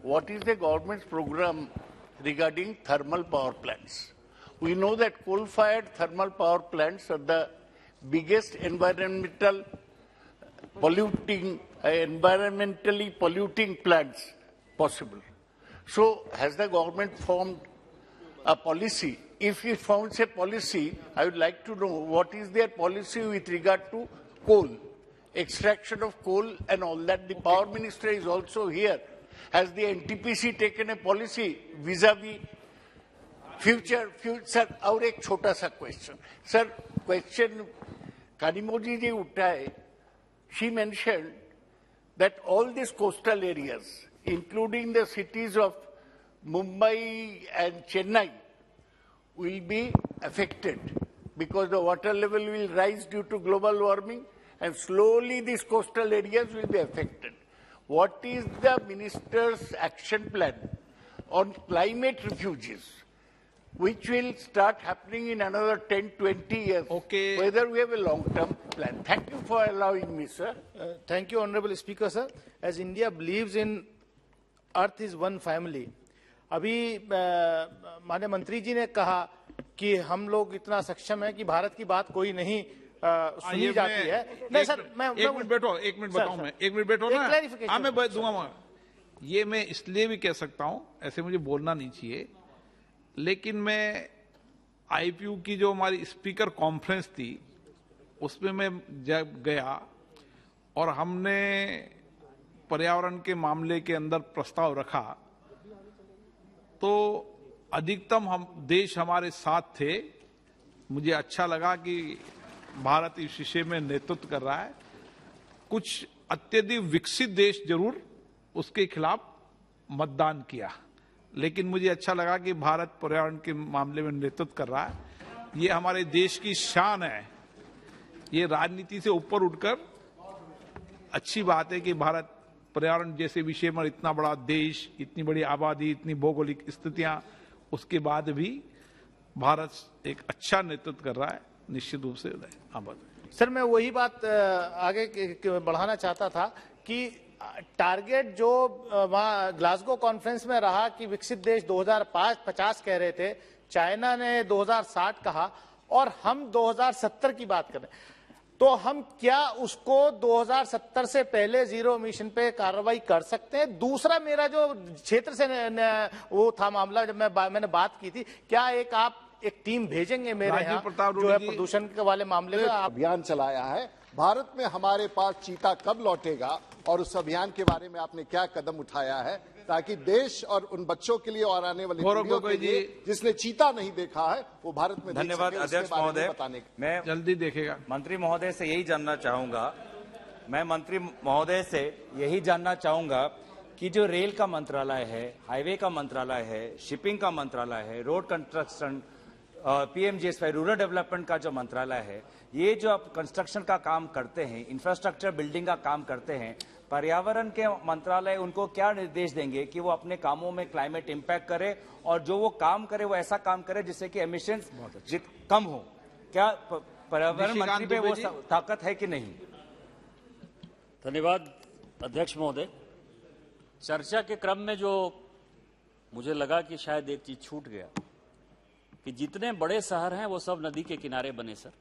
what is the government's program regarding thermal power plants. We know that coal-fired thermal power plants are the biggest environmentally polluting plants possible. So has the government formed a policy? If it forms a policy, I would like to know what is their policy with regard to coal, extraction of coal and all that. The power minister is also here. Has the NTPC taken a policy vis-a-vis future? Sir, और एक छोटा सा question. Sir, question Kanimozhi ji उठाए. She mentioned that all these coastal areas, including the cities of Mumbai and Chennai, will be affected because the water level will rise due to global warming, and slowly these coastal areas will be affected. What is the minister's action plan on climate refugees, which will start happening in another 10-20 years? Okay. Whether we have a long-term plan. Thank you for allowing me, sir. Thank you, Honorable Speaker, sir. As India believes in Earth is one family, अभी माननीय मंत्री जी ने कहा कि हम लोग इतना सक्षम हैं कि भारत की बात कोई नहीं सुनी जाती है। नहीं सर, मैं एक मिनट बैठो, एक मिनट बताऊं मैं, एक मिनट बैठो ना, हाँ मैं दूंगा। ये मैं इसलिए भी कह सकता हूं, ऐसे मुझे बोलना नहीं चाहिए, लेकिन मैं आईपीयू की जो हमारी स्पीकर कॉन्फ्रेंस थी उसमें मैं जब गया और हमने पर्यावरण के मामले के अंदर प्रस्ताव रखा तो अधिकतम हम देश हमारे साथ थे। मुझे अच्छा लगा कि भारत इस विषय में नेतृत्व कर रहा है। कुछ अत्यधिक विकसित देश जरूर उसके खिलाफ मतदान किया, लेकिन मुझे अच्छा लगा कि भारत पर्यावरण के मामले में नेतृत्व कर रहा है। ये हमारे देश की शान है। ये राजनीति से ऊपर उठकर अच्छी बात है कि भारत पर्यावरण जैसे विषय में इतना बड़ा देश, इतनी बड़ी आबादी, इतनी भौगोलिक स्थितियां, उसके बाद भी भारत एक अच्छा नेतृत्व कर रहा है। निश्चित रूप से सर, मैं वही बात आगे बढ़ाना चाहता था कि टारगेट जो वहां ग्लासगो कॉन्फ्रेंस में रहा कि विकसित देश 2050 कह रहे थे, चाइना ने 2060 कहा और हम 2070 की बात कर रहे हैं, तो हम क्या उसको 2070 से पहले जीरो एमिशन पे कार्रवाई कर सकते हैं? दूसरा मेरा जो क्षेत्र से वो था मामला, जब मैंने बात की थी, क्या आप एक टीम भेजेंगे मेरे यहाँ जो है प्रदूषण के वाले मामले में? अभियान चलाया है भारत में, हमारे पास चीता कब लौटेगा और उस अभियान के बारे में आपने क्या कदम उठाया है ताकि देश और उन बच्चों के लिए और आने वाली पीढ़ियों के लिए जिसने चीता नहीं देखा है वो भारत में धन्यवाद अध्यक्ष महोदय। मैं जल्दी देखेगा। मंत्री महोदय से यही जानना चाहूंगा, मैं मंत्री महोदय से यही जानना चाहूंगा कि जो रेल का मंत्रालय है, हाईवे का मंत्रालय है, शिपिंग का मंत्रालय है, road construction, PMGSY rural development का जो मंत्रालय है, ये जो आप कंस्ट्रक्शन का काम करते हैं, इंफ्रास्ट्रक्चर बिल्डिंग का काम करते हैं, पर्यावरण के मंत्रालय उनको क्या निर्देश देंगे कि वो अपने कामों में क्लाइमेट इम्पैक्ट करे और जो वो काम करे वो ऐसा काम करे जिससे कि एमिशंस कम हो? क्या पर्यावरण मंत्री पे वो ताकत है कि नहीं? धन्यवाद अध्यक्ष महोदय। चर्चा के क्रम में जो मुझे लगा कि शायद एक चीज छूट गया कि जितने बड़े शहर हैं वो सब नदी के किनारे बने सर,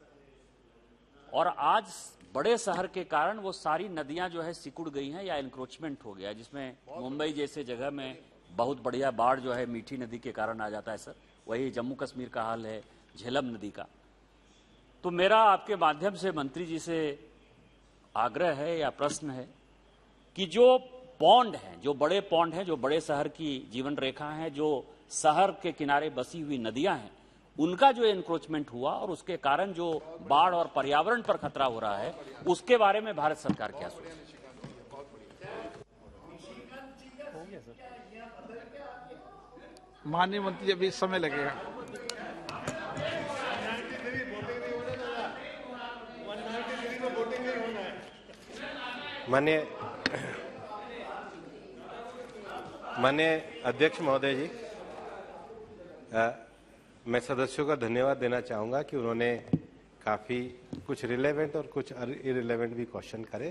और आज बड़े शहर के कारण वो सारी नदियां जो है सिकुड़ गई हैं या एनक्रोचमेंट हो गया, जिसमें मुंबई जैसे जगह में बहुत बढ़िया बाढ़ जो है मीठी नदी के कारण आ जाता है सर। वही जम्मू कश्मीर का हाल है झेलम नदी का। तो मेरा आपके माध्यम से मंत्री जी से आग्रह है या प्रश्न है कि जो पॉन्ड हैं, जो बड़े पॉन्ड हैं, जो बड़े शहर की जीवन रेखा हैं, जो शहर के किनारे बसी हुई नदियां हैं, उनका जो एनक्रोचमेंट हुआ और उसके कारण जो बाढ़ और पर्यावरण पर खतरा हो रहा है, उसके बारे में भारत सरकार क्या सोचती है? माननीय मंत्री, अभी समय लगेगा। माननीय अध्यक्ष महोदय जी, मैं सदस्यों का धन्यवाद देना चाहूंगा कि उन्होंने काफी कुछ रिलेवेंट और कुछ इरिलेवेंट भी क्वेश्चन करे।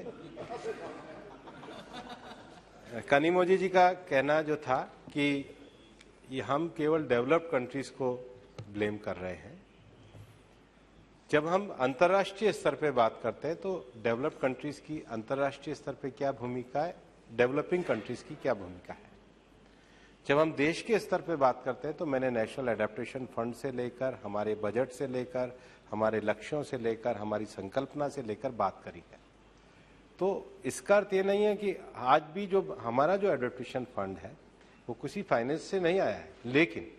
कानिमोझी जी का कहना जो था कि ये हम केवल डेवलप्ड कंट्रीज को ब्लेम कर रहे हैं। जब हम अंतर्राष्ट्रीय स्तर पे बात करते हैं तो डेवलप्ड कंट्रीज की अंतर्राष्ट्रीय स्तर पे क्या भूमिका है, डेवलपिंग कंट्रीज की क्या भूमिका है। जब हम देश के स्तर पे बात करते हैं तो मैंने नेशनल एडेप्टेशन फंड से लेकर, हमारे बजट से लेकर, हमारे लक्ष्यों से लेकर, हमारी संकल्पना से लेकर बात करी है। तो इसका अर्थ ये नहीं है कि आज भी जो हमारा जो एडेप्टेशन फंड है वो किसी फाइनेंस से नहीं आया है, लेकिन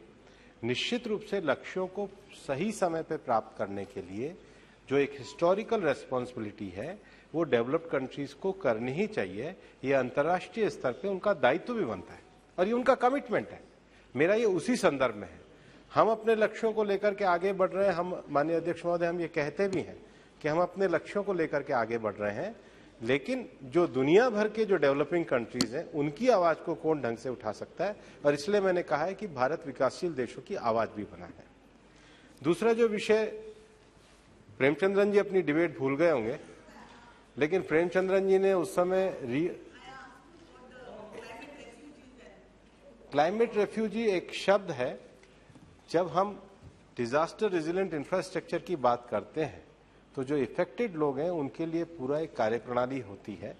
निश्चित रूप से लक्ष्यों को सही समय पे प्राप्त करने के लिए जो एक हिस्टोरिकल रेस्पॉन्सिबिलिटी है वो डेवलप्ड कंट्रीज को करनी ही चाहिए। ये अंतर्राष्ट्रीय स्तर पे उनका दायित्व भी बनता है और ये उनका कमिटमेंट है। मेरा ये उसी संदर्भ में है। हम अपने लक्ष्यों को लेकर के आगे बढ़ रहे हैं। हम माननीय अध्यक्ष महोदय, हम ये कहते भी हैं कि हम अपने लक्ष्यों को लेकर के आगे बढ़ रहे हैं, लेकिन जो दुनिया भर के जो डेवलपिंग कंट्रीज हैं उनकी आवाज को कौन ढंग से उठा सकता है, और इसलिए मैंने कहा है कि भारत विकासशील देशों की आवाज भी बना है। दूसरा जो विषय, प्रेमचंद्रन जी अपनी डिबेट भूल गए होंगे, लेकिन प्रेमचंद्रन जी ने उस समय क्लाइमेट रेफ्यूजी एक शब्द है। जब हम डिजास्टर रेजिलेंट इंफ्रास्ट्रक्चर की बात करते हैं तो जो इफेक्टेड लोग हैं उनके लिए पूरा एक कार्यप्रणाली होती है।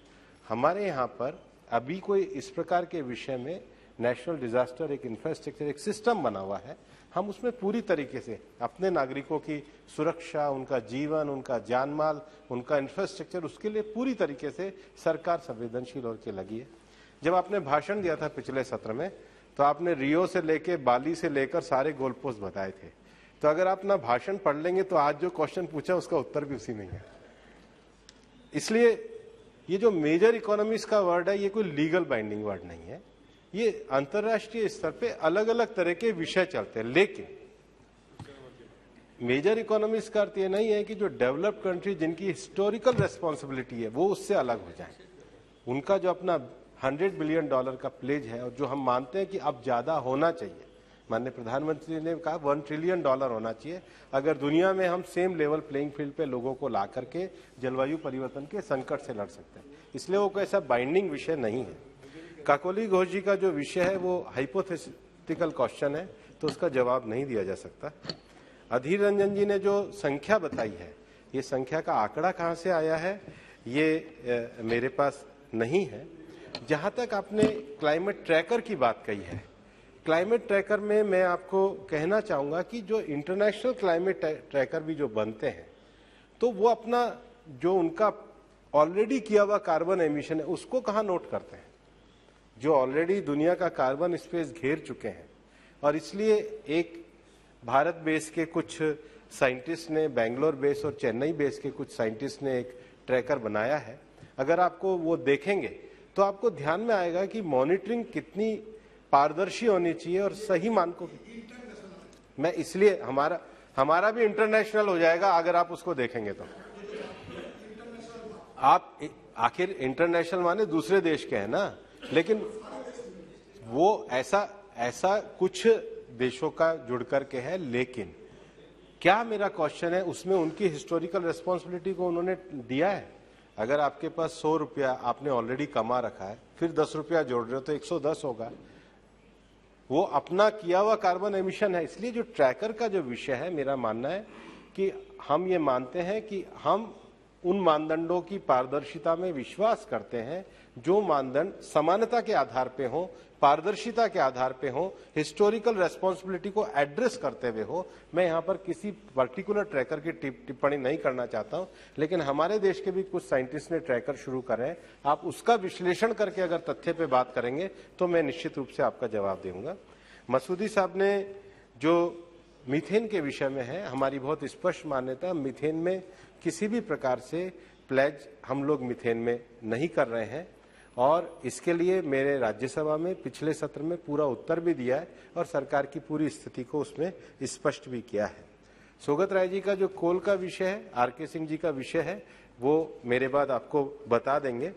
हमारे यहाँ पर अभी कोई इस प्रकार के विषय में नेशनल डिजास्टर एक इंफ्रास्ट्रक्चर एक सिस्टम बना हुआ है। हम उसमें पूरी तरीके से अपने नागरिकों की सुरक्षा, उनका जीवन, उनका जानमाल, उनका इंफ्रास्ट्रक्चर, उसके लिए पूरी तरीके से सरकार संवेदनशील होकर लगी है। जब आपने भाषण दिया था पिछले सत्र में तो आपने रियो से लेके बाली से लेकर सारे गोल पोस्ट बताए थे। तो अगर आप ना भाषण पढ़ लेंगे तो आज जो क्वेश्चन पूछा उसका उत्तर भी उसी में है। इसलिए ये जो मेजर इकोनॉमीज का वर्ड है ये कोई लीगल बाइंडिंग वर्ड नहीं है। ये अंतर्राष्ट्रीय स्तर पे अलग अलग तरह के विषय चलते हैं, लेकिन मेजर इकोनॉमीज का अर्थ ये नहीं है कि जो डेवलप्ड कंट्री जिनकी हिस्टोरिकल रेस्पॉन्सिबिलिटी है वो उससे अलग हो जाए। उनका जो अपना $100 बिलियन का प्लेज है और जो हम मानते हैं कि अब ज्यादा होना चाहिए, माननीय प्रधानमंत्री ने कहा $1 ट्रिलियन होना चाहिए अगर दुनिया में हम सेम लेवल प्लेइंग फील्ड पे लोगों को ला करके जलवायु परिवर्तन के संकट से लड़ सकते हैं। इसलिए वो कोई ऐसा बाइंडिंग विषय नहीं है। काकोली घोष जी का जो विषय है वो हाइपोथेटिकल क्वेश्चन है, तो उसका जवाब नहीं दिया जा सकता। अधीर रंजन जी ने जो संख्या बताई है, ये संख्या का आंकड़ा कहाँ से आया है ये मेरे पास नहीं है। जहां तक आपने क्लाइमेट ट्रैकर की बात कही है, क्लाइमेट ट्रैकर में मैं आपको कहना चाहूंगा कि जो इंटरनेशनल क्लाइमेट ट्रैकर भी जो बनते हैं तो वो अपना जो उनका ऑलरेडी किया हुआ कार्बन एमिशन है उसको कहाँ नोट करते हैं, जो ऑलरेडी दुनिया का कार्बन स्पेस घेर चुके हैं। और इसलिए एक भारत बेस के कुछ साइंटिस्ट ने, बेंगलोर बेस और चेन्नई बेस के कुछ साइंटिस्ट ने एक ट्रैकर बनाया है। अगर आपको वो देखेंगे तो आपको ध्यान में आएगा कि मॉनिटरिंग कितनी पारदर्शी होनी चाहिए और सही मानकों की। मैं इसलिए हमारा भी इंटरनेशनल हो जाएगा अगर आप उसको देखेंगे तो। आप आखिर इंटरनेशनल माने दूसरे देश के हैं ना, लेकिन वो ऐसा कुछ देशों का जुड़ करके है। लेकिन क्या मेरा क्वेश्चन है, उसमें उनकी हिस्टोरिकल रिस्पॉन्सिबिलिटी को उन्होंने दिया है। अगर आपके पास 100 रुपया आपने ऑलरेडी कमा रखा है, फिर 10 रुपया जोड़ रहे हो तो 110 होगा। वो अपना किया हुआ कार्बन एमिशन है। इसलिए जो ट्रैकर का जो विषय है, मेरा मानना है कि हम ये मानते हैं कि हम उन मानदंडों की पारदर्शिता में विश्वास करते हैं जो मानदंड समानता के आधार पे हो, पारदर्शिता के आधार पे हो, हिस्टोरिकल रेस्पॉन्सिबिलिटी को एड्रेस करते हुए हो। मैं यहां पर किसी पर्टिकुलर ट्रैकर की टिप्पणी नहीं करना चाहता हूं, लेकिन हमारे देश के भी कुछ साइंटिस्ट ने ट्रैकर शुरू करे हैं। आप उसका विश्लेषण करके अगर तथ्य पे बात करेंगे तो मैं निश्चित रूप से आपका जवाब दूंगा। मसूदी साहब ने जो मीथेन के विषय में है, हमारी बहुत स्पष्ट मान्यता, मीथेन में किसी भी प्रकार से प्लेज हम लोग मीथेन में नहीं कर रहे हैं। और इसके लिए मेरे राज्यसभा में पिछले सत्र में पूरा उत्तर भी दिया है और सरकार की पूरी स्थिति को उसमें स्पष्ट भी किया है। सोगत राय जी का जो कोल का विषय है, आरके सिंह जी का विषय है, वो मेरे बाद आपको बता देंगे।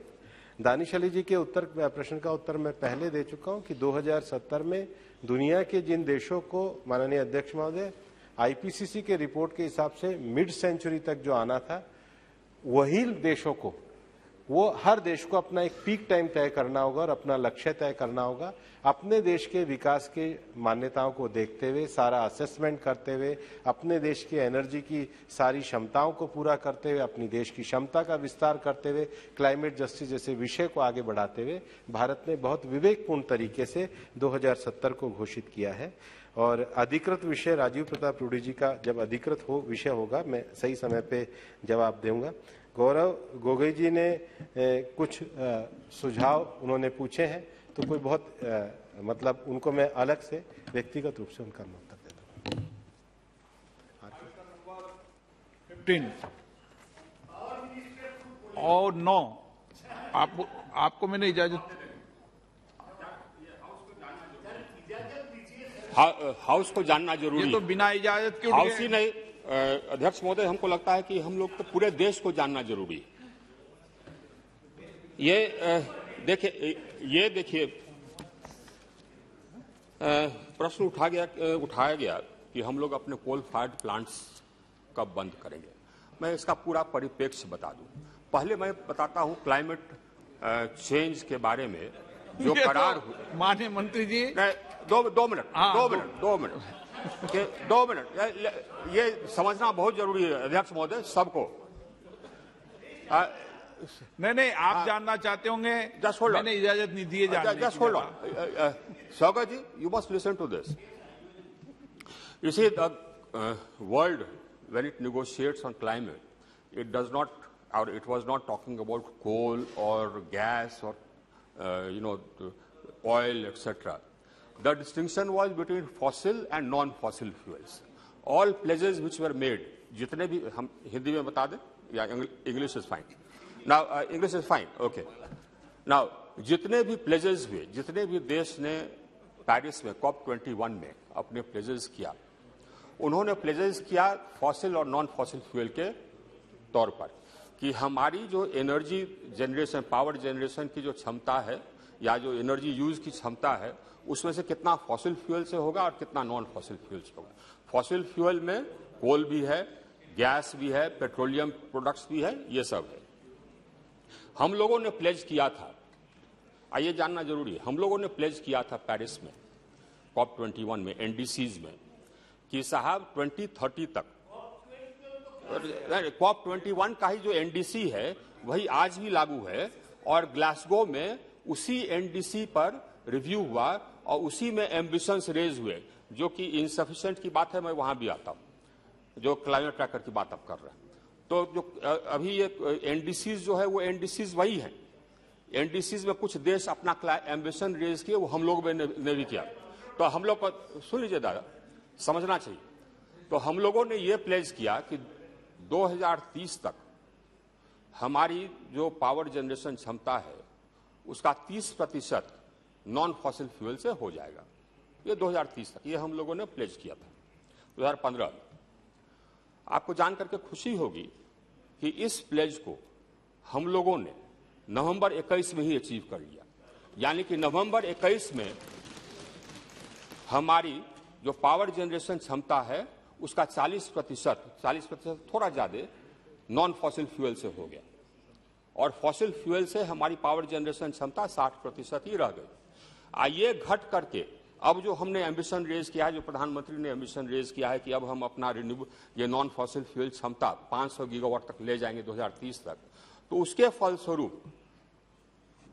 दानिश अली जी के प्रश्न का उत्तर मैं पहले दे चुका हूं कि 2070 में दुनिया के जिन देशों को, माननीय अध्यक्ष महोदय, आईपीसीसी के रिपोर्ट के हिसाब से मिड सेंचुरी तक जो आना था, वही देशों को, वो हर देश को अपना एक पीक टाइम तय करना होगा और अपना लक्ष्य तय करना होगा। अपने देश के विकास के मान्यताओं को देखते हुए, सारा असेसमेंट करते हुए, अपने देश की एनर्जी की सारी क्षमताओं को पूरा करते हुए, अपनी देश की क्षमता का विस्तार करते हुए, क्लाइमेट जस्टिस जैसे विषय को आगे बढ़ाते हुए भारत ने बहुत विवेकपूर्ण तरीके से 2070 को घोषित किया है। और अधिकृत विषय राजीव प्रताप रूडी जी का जब अधिकृत विषय होगा, मैं सही समय पे जवाब दूंगा। गौरव गोगोई जी ने कुछ सुझाव उन्होंने पूछे हैं, तो कोई बहुत मतलब उनको मैं अलग से व्यक्तिगत रूप से उनका उत्तर देता हूँ। 15 और 9 आपको मैंने इजाजत, हाउस को जानना जरूरी है। ये तो बिना इजाजत के हाउस ही नहीं, अध्यक्ष महोदय, हमको लगता है कि हम लोग तो पूरे देश को जानना जरूरी है। ये देखिए प्रश्न उठाया गया कि हम लोग अपने कोल फायर्ड प्लांट्स कब बंद करेंगे। मैं इसका पूरा परिप्रेक्ष्य बता दूं। पहले मैं बताता हूं क्लाइमेट चेंज के बारे में जो करार हुआ। माननीय मंत्री जी, दो मिनट ये समझना बहुत जरूरी है अध्यक्ष महोदय, सबको। नहीं, आप जानना चाहते होंगे, मैंने इजाजत नहीं दी है। Just hold on Swagat ji, you must listen to this. You see the world when it negotiates on climate, it does not, or it was not talking about coal or gas or oil, etc. The distinction was between fossil and non-fossil fuels. All pledges which were made, जितने भी, हम हिंदी में बता दें या English is fine. Now English is fine, okay. Now जितने भी pledges हुए, जितने भी देश ने पेरिस में COP21 में अपने प्लेजेस किया, उन्होंने प्लेजेस किया फॉसिल और नॉन फॉसिल फ्यूल के तौर पर कि हमारी जो एनर्जी जनरेशन, पावर जनरेशन की जो क्षमता है या जो एनर्जी यूज की क्षमता है, उसमें से कितना फॉसिल फ्यूल से होगा और कितना नॉन फॉसिल फ्यूल से होगा। फॉसिल फ्यूल में कोल भी है, गैस भी है, पेट्रोलियम प्रोडक्ट्स भी है, ये सब है। हम लोगों ने प्लेज किया था, आइए जानना जरूरी है, हम लोगों ने प्लेज किया था पेरिस में COP21 में, एनडीसीज में, कि साहब 2030 तक COP21 का ही जो एनडीसी है वही आज भी लागू है और ग्लासगो में उसी एनडीसी पर रिव्यू हुआ और उसी में एम्बिशंस रेज हुए, जो कि इनसफिशिएंट की बात है। मैं वहां भी आता हूं, जो क्लाइमेट ट्रैकर की बात आप कर रहे हैं। तो जो अभी ये एनडीसीज जो है वो एनडीसीज वही है। एनडीसीज में कुछ देश अपना एम्बिशन रेज किए, वो हम लोग ने भी किया। तो हम लोग को सुन लीजिए दादा, समझना चाहिए। तो हम लोगों ने ये प्लेज किया कि 2030 तक हमारी जो पावर जनरेशन क्षमता है उसका 30% नॉन फॉसिल फ्यूल से हो जाएगा। ये 2030 तक, ये हम लोगों ने प्लेज किया था 2015 में। आपको जानकर के खुशी होगी कि इस प्लेज को हम लोगों ने नवंबर 21 में ही अचीव कर लिया। यानी कि नवंबर 21 में हमारी जो पावर जनरेशन क्षमता है उसका 40% थोड़ा ज्यादा नॉन फॉसिल फ्यूल से हो गया, और फॉसिल फ्यूल से हमारी पावर जनरेशन क्षमता 60% ही रह गई। आइए घट करके अब जो हमने एम्बिशन रेज किया है, जो प्रधानमंत्री ने एम्बिशन रेज किया है कि अब हम अपना रिन्यूएबल ये नॉन फॉसिल फ्यूल क्षमता 500 गीगावाट तक ले जाएंगे 2030 तक, तो उसके फलस्वरूप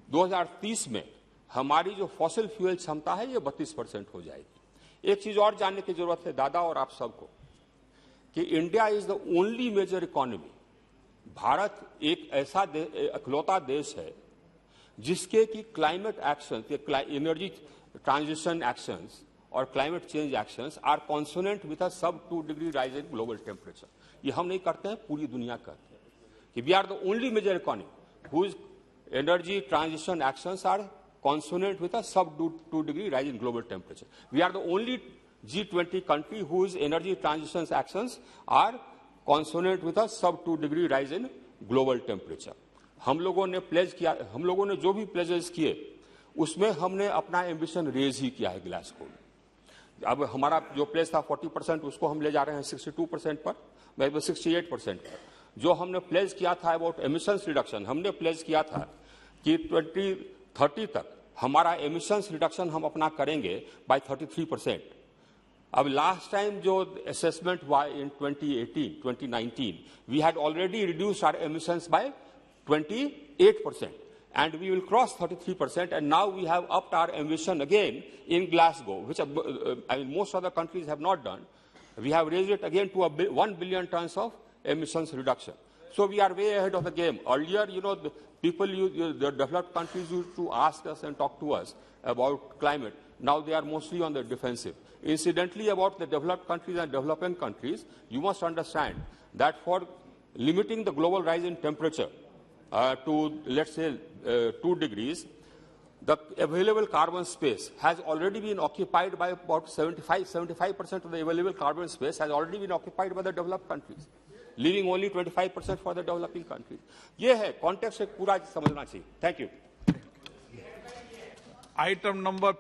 2030 में हमारी जो फॉसिल फ्यूल क्षमता है ये 32% हो जाएगी। एक चीज और जानने की जरूरत है दादा और आप सबको, कि India is the only major economy, भारत एक ऐसा इकलौता देश है जिसके की climate action, energy transition actions और climate change actions are consonant with a sub 2 degree rise in global temperature. ये हम नहीं करते हैं, पूरी दुनिया करते हैं कि we are the only major economy whose energy transition actions are consonant with a sub 2 degree rise in global temperature. We are the only G20 country whose energy transitions actions are consonant with a sub 2 degree rise in global temperature. हम लोगों ने pledge किया, हम लोगों ने जो भी pledges किए उसमें हमने अपना एम्बिशन रेज ही किया है ग्लासगो में। अब हमारा जो प्लेज था 40%, उसको हम ले जा रहे हैं 62% पर, 68% पर। जो हमने प्लेज किया था अबाउट एमिशंस रिडक्शन, हमने प्लेज किया था कि 2030 तक हमारा एमिशंस रिडक्शन हम अपना करेंगे बाय 33%। अब लास्ट टाइम जो असेसमेंट हुआ in 2019, we had already reduced our emissions by 28%, and we will cross 33%, and now we have upped our ambition again in Glasgow, which most other countries have not done. We have raised it again to 1 billion tons of emissions reduction. So we are way ahead of the game. Earlier, the people, the developed countries used to ask us and talk to us about climate. Now they are mostly on the defensive. Incidentally, about the developed countries and developing countries, you must understand that for limiting the global rise in temperature to, let's say, 2 degrees, the available carbon space has already been occupied by about 75% of the available carbon space has already been occupied by the developed countries, leaving only 25% for the developing countries. ये है context, एक पूरा समझना चाहिए. Thank you. Item number